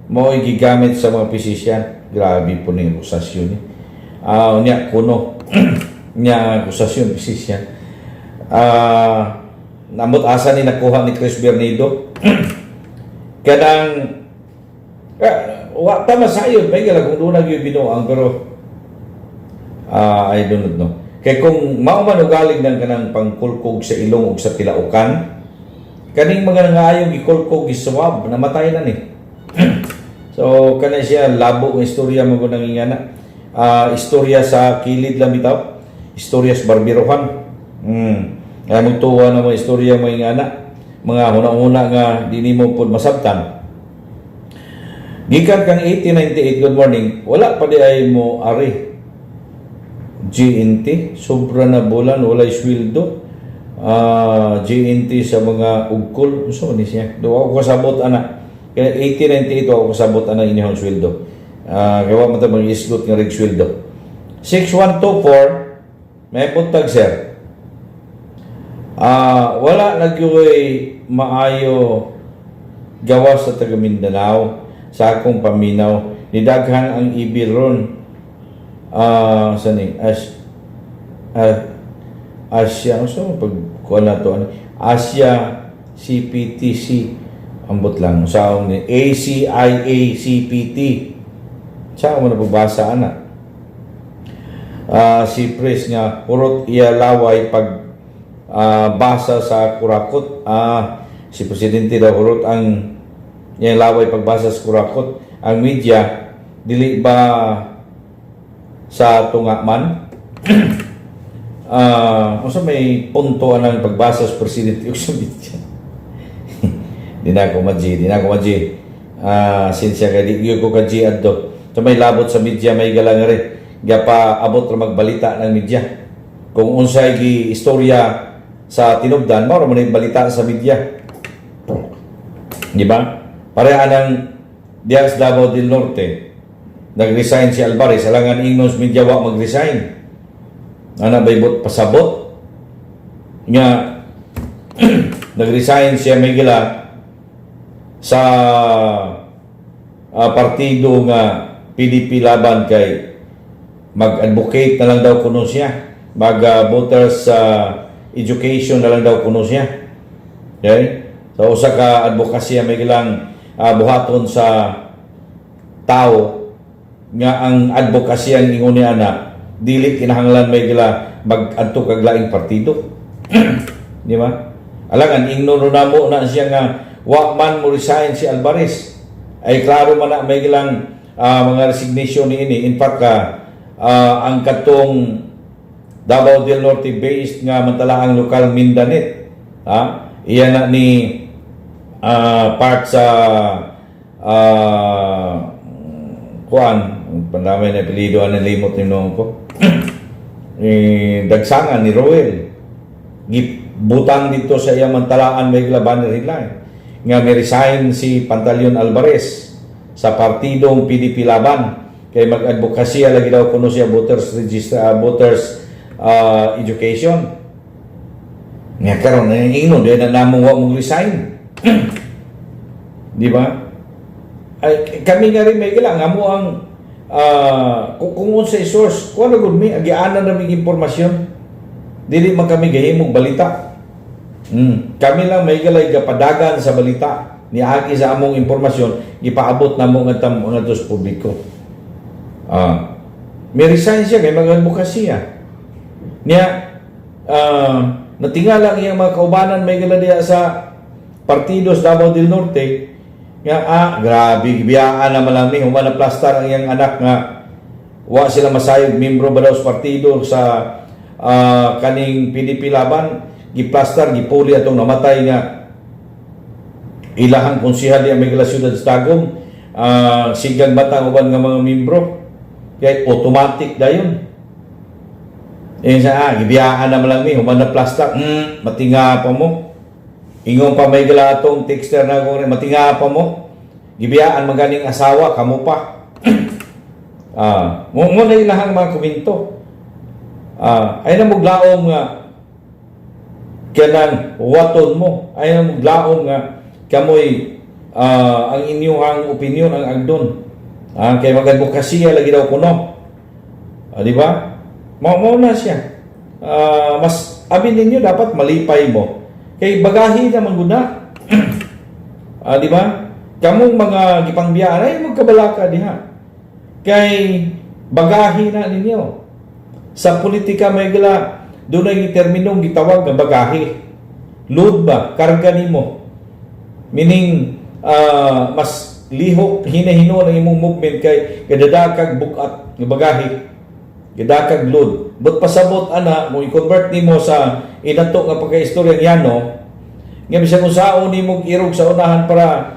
mao'y gigamit sa mga pisisyan. Grabe po ning akusasyon ni. Niya kuno niya akusasyon pisisyan. Namot asa ni nakuha ni Chris Bernido. Kadang wa tama sayon may gala kung doon nagyo binuang pero I don't know. Kay kung mao man ugaling ng kanang pangkulkog sa ilong ug sa tilaukan kaning mga nangayong gikulkog giswab namatay na ni. So kana siya labo ng istorya mo ko nangingana. Istorya sa kilid lang bitaw. Istorya sa barbirohan. Ay magtuwa na mga istorya mo ingana. Mga hunang-una nga dini mo pud masabtan. Gikan kang 1898, good morning. Wala pa di ay mo ari. GNT, sobra na bulan, walay sweldo. GNT sa mga ugkol. So, ni siya. Doon ako kasabot, anak. Kaya 1898, ako kasabot, anak, inyong sweldo. Kaya mo ito mag-isgot ng rig sweldo. 6124, may buntag sir. Wala nagyoy maayo gawas sa taga Mindanao sa akong paminaw. Nidaghan ang ibil ron. Sani? Asia, so pagkuha na to, Asia CPTC, ambot lang, saong ni ACIA CPT. Saan mo na pagbasa, anak? Si Pres nga, urot iya laway pag basa sa kurakot. Si Presidente daw urot ang iya laway pagbasa sa kurakot. Ang media, dili ba sa tunga man? Kasi may punto ang pagbasa sa Presidente sa media. Di na ako madji. Sinsya ka, di ko kadji adto. So may labot sa media, may galang rin. Gapa abot ra magbalita ng media. Kung unsay gi istorya sa tinubdan, mao ra man balita sa media. Di ba? Pareha ng Diaz Davao del Norte. Nag-resign si Alvarez, alangan ingnos media wa mag-resign. Ana baybot pasabot nga nag-resign siya Miguela sa partido nga PDP laban kay mag-advocate na lang daw kuno siya, mag-voters education na lang daw kuno siya. Okay? So usa ka advokasya may gilang buhaton sa tao nga ang advokasya ang ingon niya na dili kinahanglan may gila mag-adto kag laing partido. Di ba? Alangan ingnon namo na siya nga wa man mo resign si Alvarez. Ay klaro man na may gilang mga resignation ni ini. In fact ang katong Davao del Norte based nga mantala ang lokal Mindanit. Iya na ni part sa kuan pandamay na apelyido ang limot ni noong ko. Dagsangan ni Roel gibutang dito sa iyang mantalaan may laban rin nga may resign si Pantaleon Alvarez sa partidong PDP laban kay mag-advokasya lagi daw kuno siya voters register voters education nga karon na ingnon di na namong wa mong resign. Di ba? Ay, kami nga rin may kailangan nga mo ang kung sa source kung ano gud mi agianan na mig impormasyon dili man kami gahimog balita. Kami lang may galay gapadagan sa balita ni agi sa among impormasyon ipaabot namo ngadto sa publiko. May resign siya kay mag-advokasya niya. Natingala ang iyang mga kaubanan may gala diya sa partidos Davao del Norte nga grabe biyaan naman lang ni humana plastar ang iyang anak nga wa sila masayog membro ba daw sa partido sa kaning PDP laban giplastar gipuli atong namatay nga ilahang konsehal diya may Ciudad Tagum sigang batang uban nga mga membro kay automatic dayon. Gibiyaan naman lang ni humana plastar matinga pa mo. Ingon pa may gala atong texter na ko rin, matinga pa mo. Gibiyaan maganing asawa, kamo pa. Mo na ilahang mga komento. Ay na muglaom nga kanang waton mo. Ay na muglaom nga kamoy ang inyong opinion ang agdon. Kay mag-advokasya lagi daw kuno. Di ba? Mo na siya. Mas abin ninyo dapat malipay mo. Kay bagahi na mangguna. Di ba? Kamong mga gipangbiyaan ay magkabalaka diha. Kay bagahi na ninyo. Sa politika may gila doon ay terminong gitawag nga bagahi. Load ba? Karga nimo. Meaning mas lihok hinahino ang imong movement kay kadadakag bukat nga bagahi. Kadakag load. But pasabot ana mo i-convert nimo sa inato nga pagka-istorya yano nga bisan kung sao nimo irog sa unahan para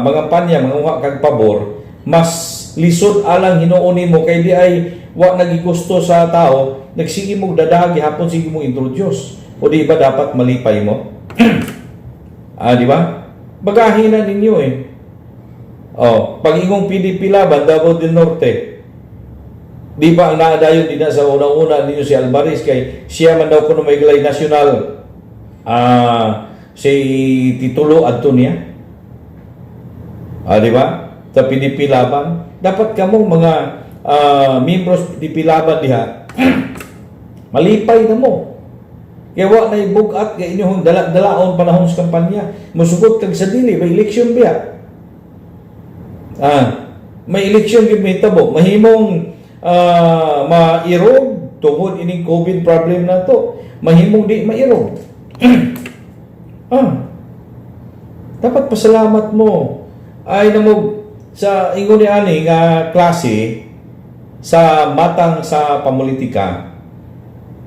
mga panya mga uha kag pabor mas lisod alang hinuon nimo kay di ay wa nagigusto sa tao nagsige mo dadagi hapon sige mo introduce o di ba dapat malipay mo. Di ba? Bagahin na ninyo pag ingong PDP laban Davao del Norte Di ba ang naadayon din na sa unang-una ninyo si Alvarez kay siya man daw kuno may galay national si titulo adto niya. Di ba? Sa PDP laban. Dapat kamong mga membros PDP laban diha malipay na mo. Kaya wa na ibugat kay inyong dalaon panahon sa kampanya. Musugot kag sa dili may election biya. May election gyud may tabo. Mahimong mairog tungod ining COVID problem na to. Mahimong di mairog. Dapat pasalamat mo ay namog sa ingon ni ani nga klase sa matang sa pamulitika.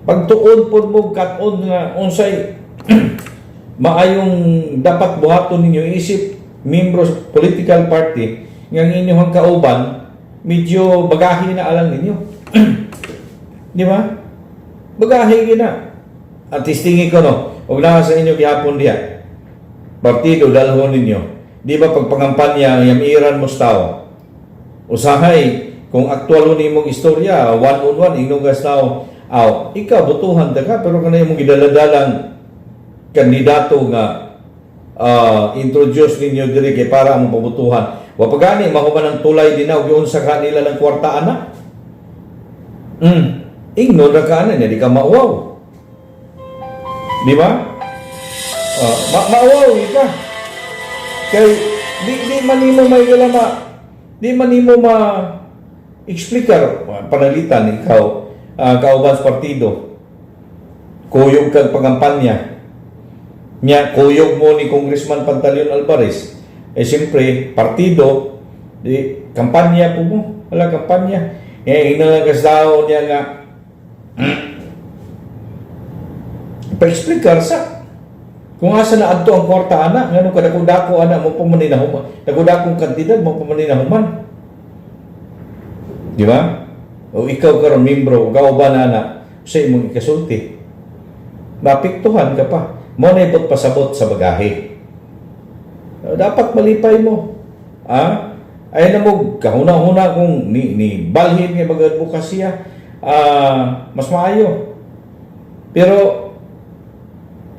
Pagtuon pod mo kat-on nga unsay maayong dapat buhaton ninyo isip membros political party nga inyong kauban medyo bagahe na alang ninyo. Di ba? Bagahe gina. At tistingi ko no, huwag na sa inyo gihapon diya. Partido dalhon ninyo. Di ba pagpangampanya yamiran mo tao. Usahay kung aktual ni mong istorya, one-on-one inyong tao. Ikaw butuhan ka pero kanay mong gidaladalang kandidato nga introduce ninyo diri kay para ang pabutuhan. Wa pagani mahuman ang tulay dinaw giun sa kanila ng kwarta ana. Ingno na ka na di ka mauwaw. Di ba? Mauwaw ka. Kay di manimo may galama. Di manimo ma explicar panalitan ikaw kauban sa partido. Kuyog kag pangampanya. Nya kuyog mo ni Congressman Pantaleon Alvarez. Siyempre, partido, di, kampanya po mo. Wala kampanya. Inangagasdaon niya nga pa-explicar sa kung asa na adto ang kwarta ana, ngano kadako-dako ana mo pamaninahuman. Dako-dakong kantidad mo pamaninahuman. Di ba? O ikaw karon membro, kauban ana sa imong ikasulti. Mapiktuhan ka pa. Mo na ipot pasabot sa bagahe. Dapat malipay mo. Ay na mo kahuna-huna kung ni balhin nga mag-advokasya, mas maayo. Pero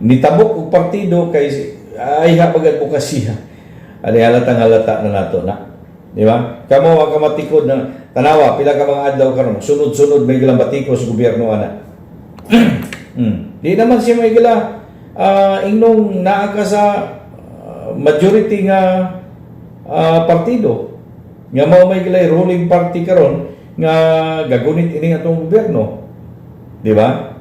nitabok og partido kay ay mag-advokasya. Ari halata na nato na. Di ba? Kamo wa ka matikod na tanawa pila ka mga adlaw karon sunod-sunod may gilang batiko sa gobyerno ana. Di naman siya may gila ingnong naa ka sa majority nga partido nga mao may gilay ruling party karon nga gagunit ini atong gobyerno, di ba?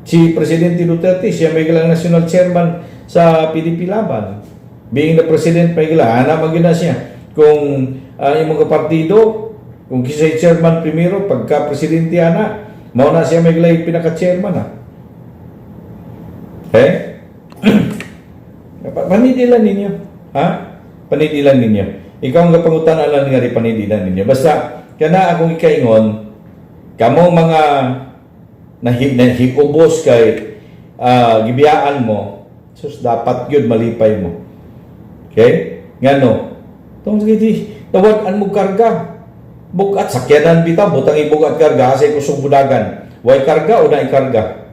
Si Presidente Duterte siya may gilang national chairman sa PDP laban, being the president may gila ana magina siya kung imong partido kung kisay chairman primero pagka presidente ana mao na siya may gilay pinaka chairman panidilan ninyo. Panidilan ninyo. Ikaw ang kapangutan alam nga rin panidilan ninyo. Basta, kana akong ikaingon, kamong mga nahikubos kay gibiyaan mo, sus, dapat yun malipay mo. Okay? Nga no? Itong sige, tawagan mo karga. Bukat, sakyanan bitaw, butang ibugat karga, kasi kusog budagan. Way karga o na ikarga?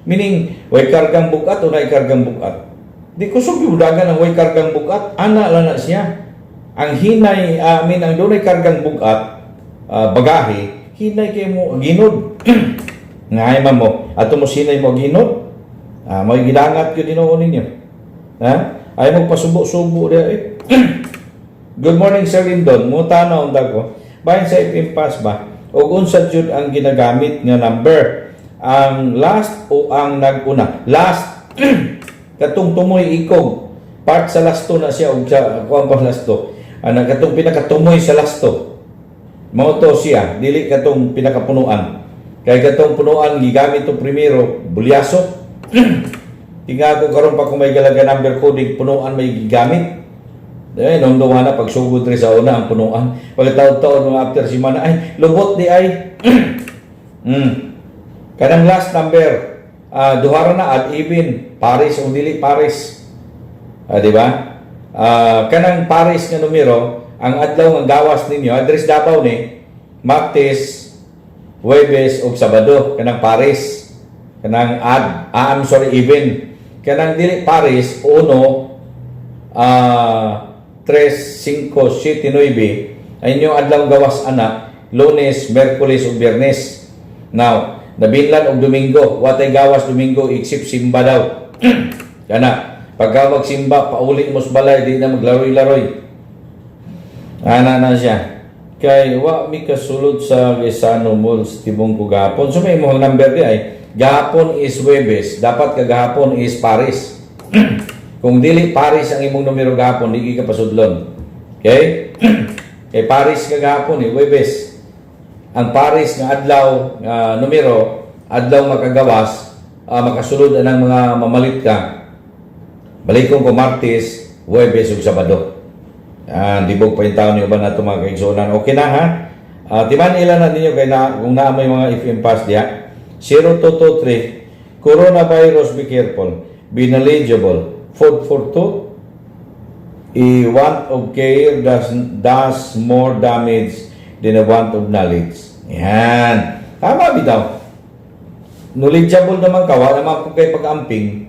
Meaning, way kargang bukat o na ikargang bukat? Di kusog yung dagan ang way kargang bugat, ana lang na siya. Ang hinay, ang doon ay kargang bugat, bagahe, hinay kayo mo ginod. Ngay man mo, ato mo sinay mo ginod, may gidangat yun dinoon ninyo. Ay magpasubo-subo rin. Good morning, Sir Lindon. Mutana ang dago. Bayan sa FM Pass ba? O unsa jud ang ginagamit nga number? Ang last o ang naguna? Last. Katong tumoy ikog part sa lasto na siya og kuan pa lasto katong pinakatumoy sa lasto mao to siya dili katong pinakapunuan kay katong punuan gigamit to primero bulyaso tinga ko karon pa kung may galaga number coding punuan may gigamit nung duha na pagsugod ri sa una ang punuan pagtaon-taon mga after semana ay lubot di ay kanang last number duhara na at even Paris o dili Paris. Di ba? Kanang Paris nga numero, ang adlaw nga gawas ninyo, address Davao ni, Martes, Huwebes ug Sabado kanang pares. Kanang even. Kanang dili pares 1 3, 5, 7, 9 ay inyong adlaw gawas ana, Lunes, Miyerkules ug Biyernes. Now, nabinlan og Domingo, watay gawas Domingo except simba daw. Kana, pagka magsimba pauli mo sa balay, di na maglaroy-laroy. Ana na siya. Kay wa mi kasulod sa Gesano Mall sa tibong ko gahapon. So may imong number di ay gahapon is Huwebes, dapat kagahapon is Paris. Kung dili Paris ang imong numero gahapon, di ka pasudlon. Okay? Kay Paris kagahapon Huwebes. Ang Paris nga adlaw numero, adlaw makagawas, makasulod anang mga mamalit ka. Balikon ko Martes, Huwebes ug Sabado. Dibog pa yung taon niyo ba na ito mga kaigsunan. Okay na ha? Timan ilan na ninyo kay kung naamoy mga FM pass diya. 0223, coronavirus, be careful, be knowledgeable, food for two, a want of care does more damage than a want of knowledge. Yan. Tama bitaw. Knowledgeable naman ka, wala naman kung kayo pag-amping,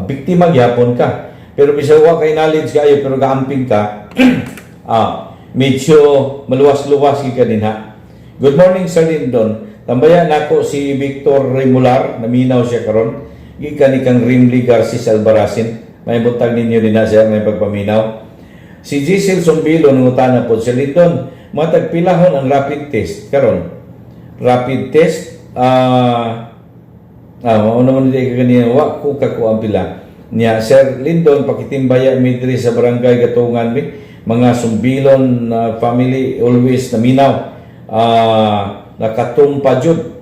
biktima gyapon ka. Pero bisawa kay knowledge kayo pero gaamping ka, medyo maluwas-luwas ka din ha. Good morning Sir Lindon. Tambayan nako si Victor Remular, naminaw siya karon. Gikan ikang Rimli Garcis Albarazin. May butang ninyo din na siya, may pagpaminaw. Si Giselle Sombilo nangutana po si Lindon, matagpilahon ang rapid test karon. Rapid test ano man di kanina wa ko ang pila. Niya Sir Lindon pakitimbaya midri sa barangay Gatungan mga Sumbilon family always naminaw nakatumpa jud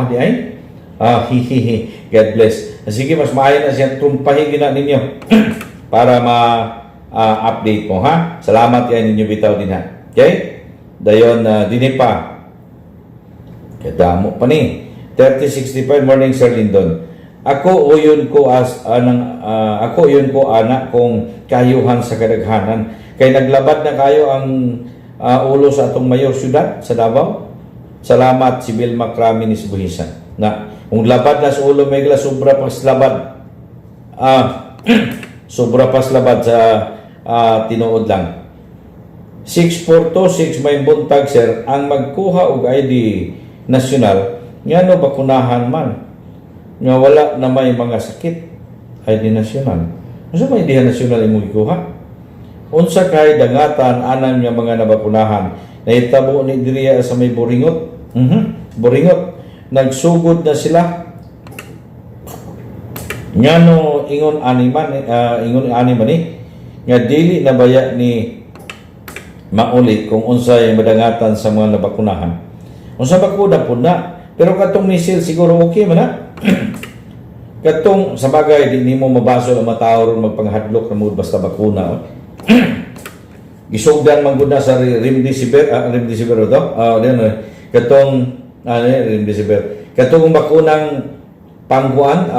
di ay hihihi God bless. Sige mas maayo na siya tumpahin gina ninyo para update mo ha. Salamat yan ninyo bitaw din ha. Okay? Dayon dini pa kadamo pa ni 3065 morning Sir Lindon. Ako uyon ko anak kung kayuhan sa kadaghanan kay naglabad na kayo ang ulo sa atong mayor syudad sa Davao. Salamat si Bill Macrami ni Buhisan na kung labad na sa ulo may sobra pas labad sobra pas labad sa tinuod lang. 6426 may buntag sir ang magkuha og ID nasyonal ngano bakunahan man nga wala na may mga sakit ID nasyonal. Unsa may ID nasyonal imong gikuha? Unsa kay dangatan anang nga mga nabakunahan nahitabo ni diriya sa may Boringot. Boringot nagsugod na sila. Ngano ingon ani man nga dili na baya ni maulit kung unsay madangatan sa mga nabakunahan. Unsa bakuna pud na pero katong misil siguro okay man na. Katong sa bagay di nimo mabaso ang mataw ron magpanghadlok na mo basta bakuna. Gisugdan man gud na sa remdesivir to. Katong remdesivir. Katong bakunang pangkuan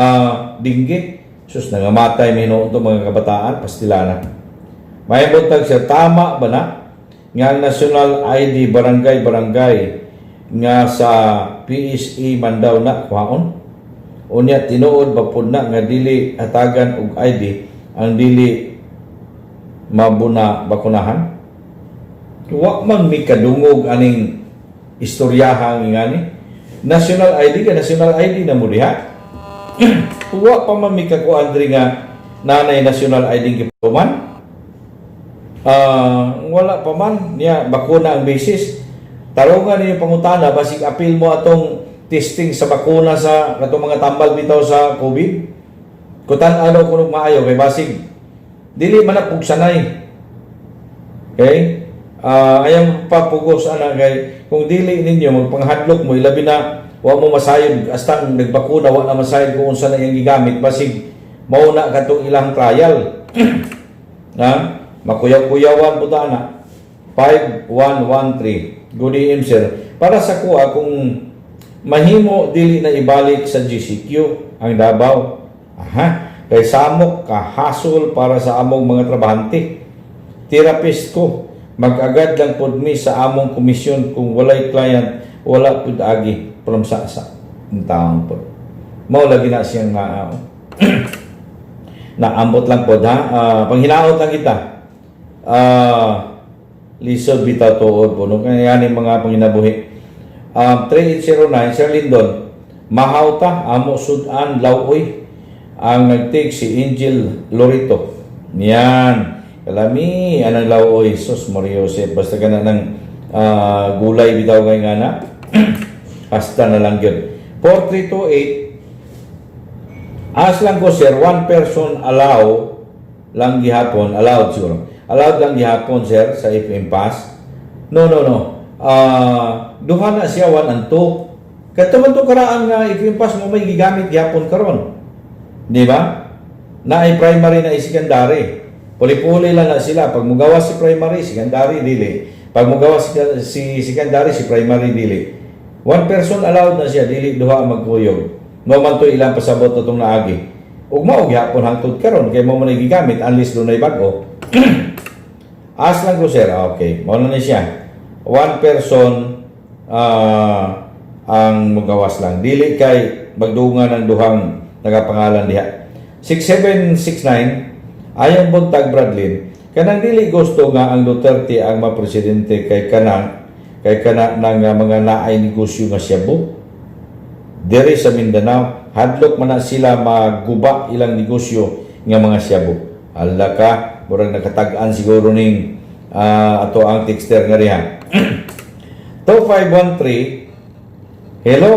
dinggit sus nangamatay mino to mga kabataan pastilana. May buntag siya tama ba na nga national ID barangay nga sa PSE man daw na kuhaon. Unya tinuod ba pud na nga dili hatagan og ID ang dili mabuna bakunahan. Wa man mi kadungog aning istoryahan ngani. National ID na mo diha. Wa pa man mi kakuan diri nga nanay national ID gipuman. Wala pa man niya bakuna ang basis. Tarungan niyo pangutana basig apil mo atong testing sa bakuna sa katong mga tambal bitaw sa COVID. Kutan ano kuno maayo kay basig dili man na pugsanay. Okay? Ayang papugos ana kay kung dili ninyo magpanghadlok mo ilabi na wa mo masayod hasta nagbakuna wa na masayod kung unsa na iyang gigamit basig mao na katong ilang trial. Makuyaw-kuyawan po na 5113 good AM sir para sa kuha kung mahimo dili na ibalik sa GCQ ang Davao kay samok kahasol para sa among mga trabahante. Therapist ko mag-agad lang pod mi sa among komisyon kung walay client wala pud agi from sa ng taong po. Mao lagi na siyang naambot lang po ha. Panghinaot lang kita. Lisod bitaw tuod po. No? Kaya yan yung mga panginabuhi. 3809, Sir Lindon, mahaw ta, amo sudan, lauoy. Ang nag-take si Angel Lorito. Yan. Kalami, anang lauoy. Sus, Mario Joseph. Basta ka na ng gulay bitaw ngayon nga na. Hasta na lang yun. 4328, as lang ko sir, one person lang gihapon, allowed siguro. Allowed lang gihapon sir sa FM Pass. No. Duha na siya 1 and 2. Katuman to karaan nga FM Pass mo may gigamit gihapon karon. Di ba? Na ay primary na secondary. Puli-puli lang na sila. Pag mugawa si primary, secondary dili. Pag mugawa si secondary, si primary dili. One person allowed na siya, dili duha magkuyog. No man to ilang pasabot itong naagi. Ug mao gyapon hangtod karon kay mo man gigamit unless dunay bag-o. As lang ko sir, okay. Mao na siya. One person ang magawas lang. Dili kay magdungan ng duhang nagapangalan diha. 6769 ayong buntag Bradley. Kanang dili gusto nga ang Duterte ang mapresidente kay kana ng mga naay negosyo nga Cebu. Diri sa Mindanao, hadlok man na sila maguba ilang negosyo nga mga Cebu. Hala ka, murag nakatag-an siguro ning ato ang texter nga riha. 2513, hello,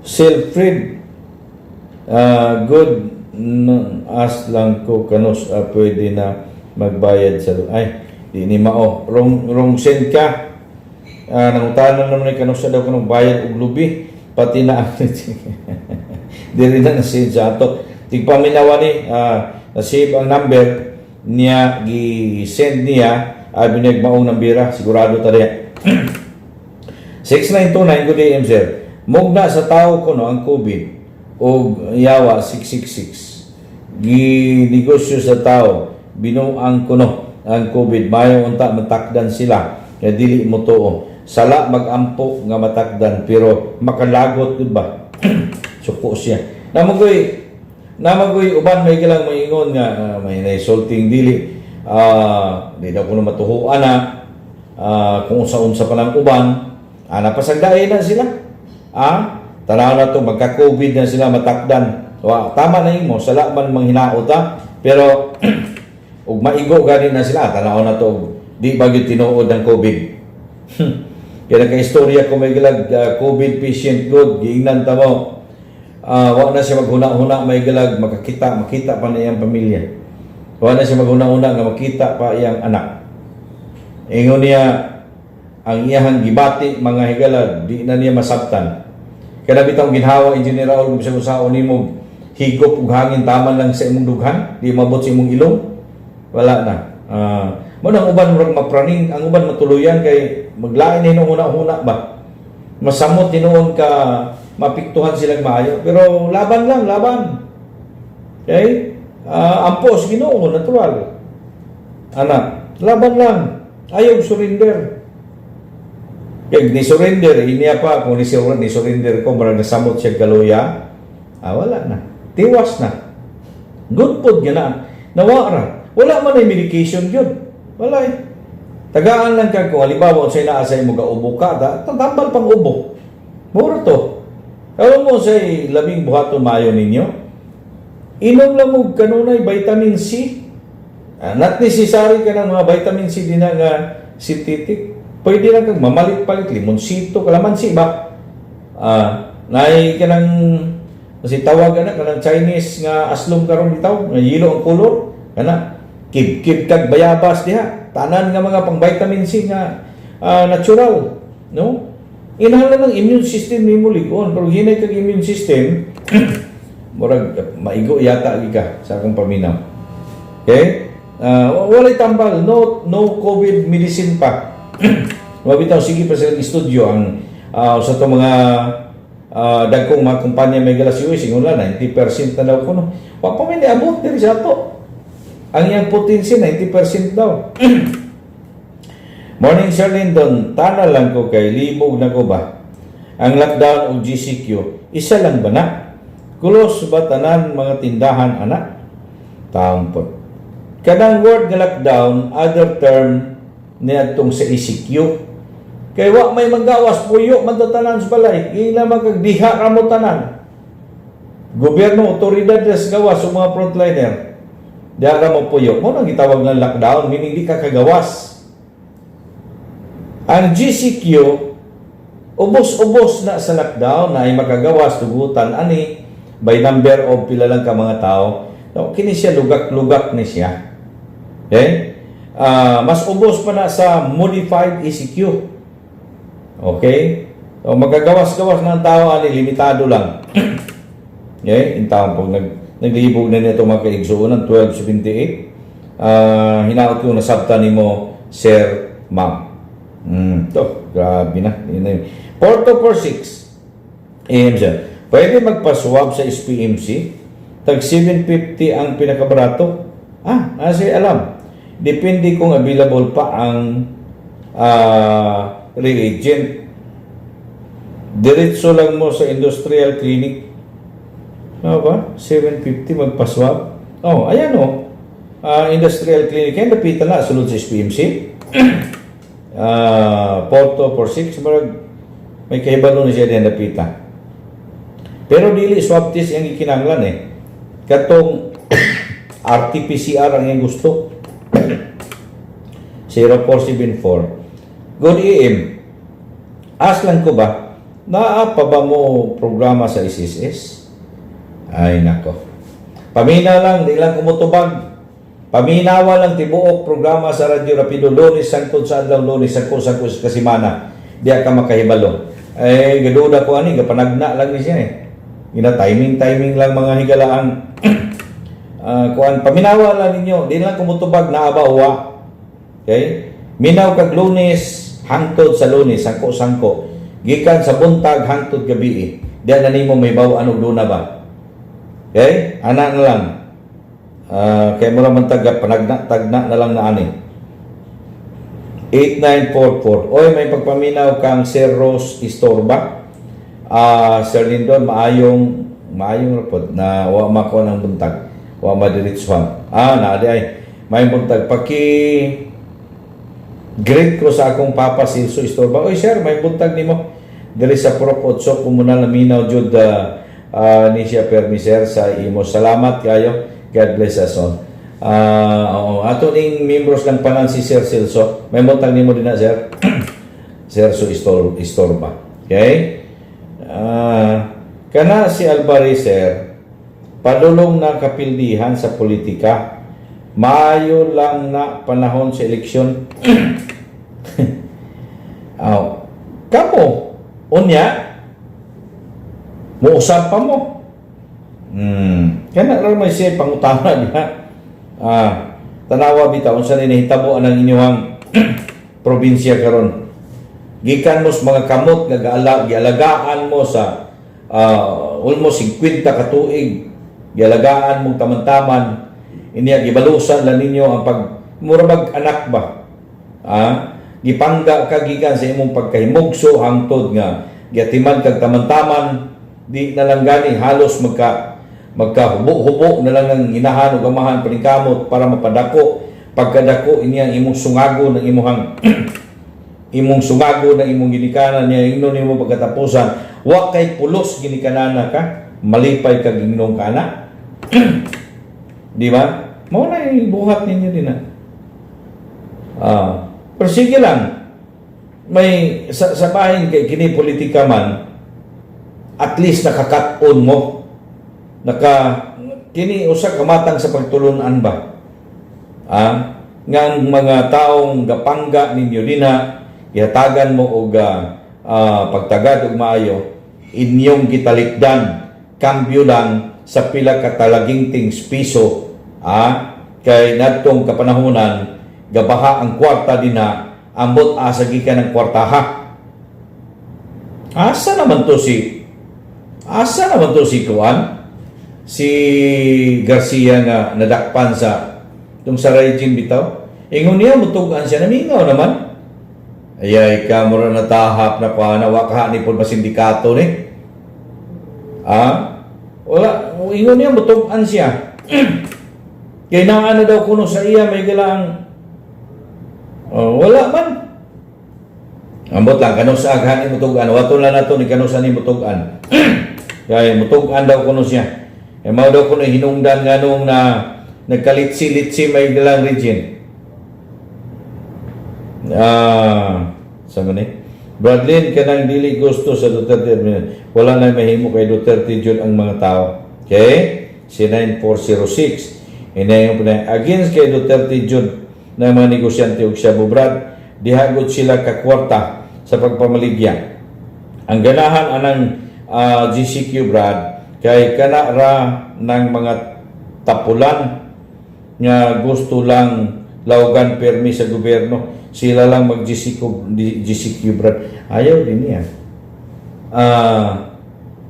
Silfrid, good, as lang ko kanus, pwede na magbayad sa ay di ni mao wrong send ka. Nangutanan naman ni kanus daw kanang bayad og lubi pati na diri na send sa ato tigpaminawa ni na-save ang number niya gi-send niya binag maong nambira sigurado ta diha. 6929 good AM sir, mugna sa tao ko no ang COVID og yawa 666 ginegosyo sa tao binuang kuno ang COVID, mayo unta matakdan sila kaya dili mo tuo sala magampo nga matakdan pero makalagot gud ba. Suko siya namagoy uban may gilang maingon nga may insulting dili di daw kuno matuhuan na kung unsa pa lang uban napasagdaay na sila tanaw na to magka-COVID na sila matakdan. Tama na imo sala man manghinaot pero ug maigo gani na sila tanaw na to di bagyo tinuod ng COVID. Kaya naka-istorya ko may gilag COVID patient good giingnan ta mo wa na siya maghuna-huna may gilag makita pa na iyang pamilya, wa na siya maghuna-huna nga makita pa iyang anak. Ingon niya ang iyang gibati mga higalag di na niya masabtan kaya bitang ginhawa engineer Raul kung siya usaon nimo higop ug hangin taman lang sa imong dughan di mabot sa imong ilong wala na. Mo nang uban murag mapraning ang uban matuluyan kay maglain ni una-una ba masamot tinuon ka mapiktuhan silang maayo pero laban okay ampos Ginoo natural anak laban lang ayaw surrender kay ni surrender iniya pa kung ni surrender ko marag nasamot siya galuya wala na tiwas na good pod gina nawara wala man ay medication yun. Wala tagaan lang ka kung halimbawa sa inaasay mo gaubo ka, tambal pang ubo. Mura to. Alam mo sa labing buhaton mayo ninyo, inom lang mo kanunay vitamin C. Not necessary ka ng mga vitamin C din nga synthetic. Pwede lang kang mamalit-palit, limonsito, kalamansi ba? Naay ka ng kasi tawagan na kanang Chinese nga aslong karon bitaw, nga yellow ang color, kana kib kag bayabas diha tanan nga mga pang vitamin C nga natural no inahanglan ng immune system nimo ligon pero hinay kag immune system murag maigo yata ka sa akong paminaw. Okay walay tambal no COVID medicine pa. Mabitaw sige pa sa studio ang sa to mga dagkong mga kumpanya may galasyo singon la 90% na daw kuno wa pa may abot diri sa ato ang iyang potency 90% daw. Morning Sir Lyndon, tana lang ko kay libog na ko ba? Ang lockdown o GCQ, isa lang ba na? Kulos ba tanan mga tindahan anak? Tampot. Kadang word nga lockdown, other term niya itong sa ECQ. Kaya wa may manggawas puyo matatanan sa balay. Ila magagdiha ka mo tanan. Gobyerno, otoridad sa gawas sa mga frontliner. Diya ka mo puyo. Mo nang gitawag ng lockdown, meaning di ka kagawas. Ang GCQ, ubos-ubos na sa lockdown na ay makagawas, tugutan, ani, by number of pila lang ka mga tao. No, kini siya lugak-lugak ni siya. Okay? Mas ubos pa na sa modified ECQ. Okay? So, magagawas-gawas ng tao, ani, limitado lang. Okay? Yung tao po, naglibog na nito mga kaigsuon ng 1278. Hinaot ko na sabta ni mo, Sir, Ma'am. Ito, grabe na. 4246 AM siya. Pwede magpaswab sa SPMC. Tag 750 ang pinakabarato. Kasi alam. Depende kung available pa ang reagent. Diretso lang mo sa industrial clinic. Ano ba? 750 magpaswab. Ayan o. Industrial clinic. Kaya napita na. Sulod sa SPMC. 4246. May kahibalo na siya din napita. Pero dili swab test yung ikinanglan eh. Katong RT-PCR ang yung gusto. 0474. Good AM. Ask lang ko ba, naapa ba mo programa sa SSS? Ay nako. Pamina lang, di lang kumutubag. Paminawa lang tibuok programa sa Radyo Rapido. Lunes, sangtod sa adlaw, Lunes, sangko kasimana. Di ka makahibalo. Gaduda ko ani, gapanagna lang ni siya eh. Timing lang mga higalaang kuan. Paminawa lang ninyo, di lang kumutubag na abawa. Okay? Minaw kag Lunes, hangtod sa Lunes, sangko. Gikan sa buntag, hangtod gabi. Diyan na nimo may bawaan og duna ba? Okay? Ana na lang. Kaya mo naman tagna na lang na ani. 8944. Oy, may pagpaminaw kang Sir Rose Istorba. Sir Lyndon, maayong report na wa mako ng buntag. Wa madiritsuhan. Naadi ay. May buntag. Greet ko sa akong Papa Silso Istorba. Oy, sir, may buntag nimo. Diri sa Prop 8 kumunal na minaw jud ni siya permiser sa imo. Salamat kayo. God bless us all. Ato ning members ng panan si Sir Silso. May buntag nimo din na, sir. Sir Istorba. Okay? Kana si Alvarez, sir, padulong na kapildihan sa politika. Maayo lang na panahon sa eleksyon. Kamu, unya, muusap pa mo. Kana lang may siya pangutama niya. Tanawa bitaw, unsa ni nahitabo ang inyong probinsya karon. Gikan mo sa mga kamot nga gialagaan mo sa almost 50 ka tuig. Gialagaan mo taman-taman. Inya gibalusan lang ninyo ang murabag anak ba? Gipangga ka gikan sa imong pagkahimugso hangtod nga giatiman kag taman-taman, di na lang gani halos magkahubo-hubo na lang ang inahan o gamahan paningkamot para mapadako. Pagkadako inya imong sungago ng imong sungago ng imong ginikanan niya ingnon nimo pagkatapusan wa kay pulos ginikanana ka malipay kag ingnon kana. Di ba? Mao na buhat ninyo din pero sige lang, may sa bahin kay kini politika man, at least nakakat-on mo, kini usa ka matang sa pagtulunan ba? Nga ang mga taong gapangga ninyo dina, ihatagan mo og pagtagad og maayo, inyong gitalikdan, kambyo lang sa pila ka talagingtings piso, kay nadtong kapanahunan gabaha ang kwarta dina ambot asa gikan ng kwartaha. Asa naman to si Kuan? Si Garcia nga nadakpan sa tung sa regime bitaw. Ingon niya mutugan siya namingaw naman. Ayay ka mo na natahap na pa na waka ni pud masindikato ni. Wala, ingon niya mutugan siya. Kaya na ano daw kuno sa iya may galang wala man. Ambot lang kanus aghan ni mutugan. Wato lang nato ni kanus ni mutugan. Kaya mutugan daw kuno siya. E mao daw kuno hinungdan nganong na nagkalitsi-litsi may galang region. Sa man Bradley kanang dili gusto sa Duterte. Wala na mahimo kay Duterte jud ang mga tao. Okay? Si 9406. Inayon pa against kay Duterte jud na mga negosyante og siya Brad. Dihagod sila ka kwarta sa pagpamaligya. Ang ganahan anang GCQ Brad kay kana ra ng mga tapulan nga gusto lang lawgan permi sa gobyerno. Sila lang mag-GCQ Brad. Ayaw din niya.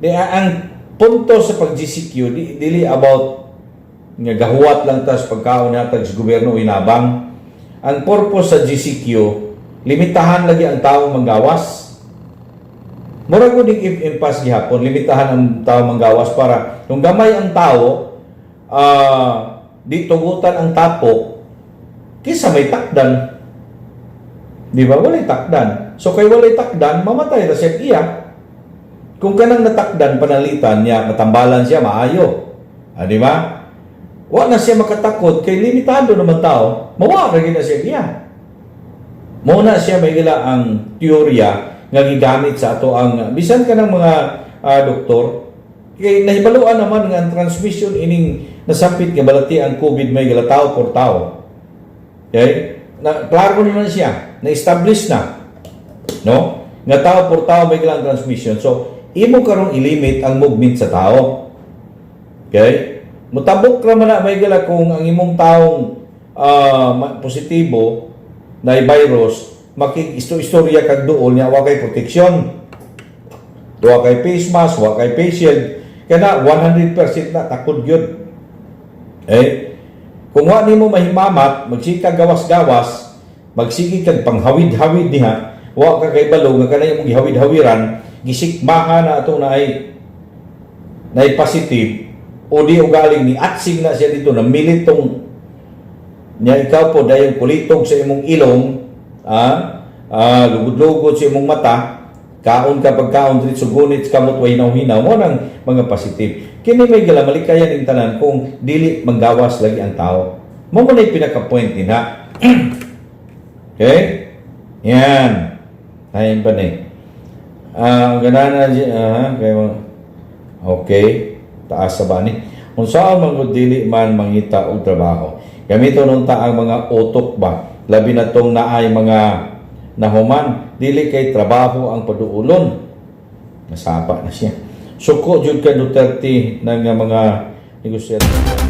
Ang punto sa pag-GCQ, dili about nga gahuwat lang tas pagkaon natag sa gobyerno inabang. Ang purpose sa GCQ, limitahan lagi ang taong manggawas. Mura ko din impas gihapon, limitahan ang taong manggawas para kung gamay ang tao, di tugutan ang tapo, kisa may takdan. Di ba? Walay takdan. So, kay walay takdan, mamatay na siya iya. Kung kanang natakdan, panalitan niya, matambalan siya, maayo. Di ba? Wala na siya makatakot, kay limitado naman tao, mawag na siya iya. Muna siya may gila ang teorya nga gigamit sa ato ang, bisan ka ng mga doktor, kay nahibaluan naman nga ang transmission ining nasapit nga balati ang COVID may gila tao por tao. Okay? Klaro naman siya, na-establish na, no? Nga tao por tao may ilang transmission. So, imo karong ilimit ang movement sa tao. Okay? Mutabok naman na may gala kung ang imong taong positibo na virus, makikistorya kag doon niya, wa kay protection. Wa kay face mask, wa kay face shield. Kaya 100% na takod yun. Okay? Kung wa nimo mahimamat, magsika gawas-gawas, magsigi kag panghawid-hawid diha, wa ka kay balo nga kanay imong gihawid-hawiran, gisikmaha na ato na ay positive o di ugaling ni atsing na siya dito na militong niya ikaw po dahil kulitog sa imong ilong, lugod-lugod sa imong mata, kaon ka pagkaon dito sugunit kamot way hinaw-hinaw mo ng mga positive. Kini may gala malikayan ing tanan kung dili manggawas lagi ang tao. Mo man ay pinaka-point din ha. Okay? Yan. Ayan pa ni. Ang ganana okay. Taas sa bani. Kung saan man dili man mangita og trabaho. Gamiton nung ang mga utok ba. Labi na tong naay mga nahuman. Dili kay trabaho ang paduulon. Nasapa na siya. Suko jud ka Duterte ng mga negosyante.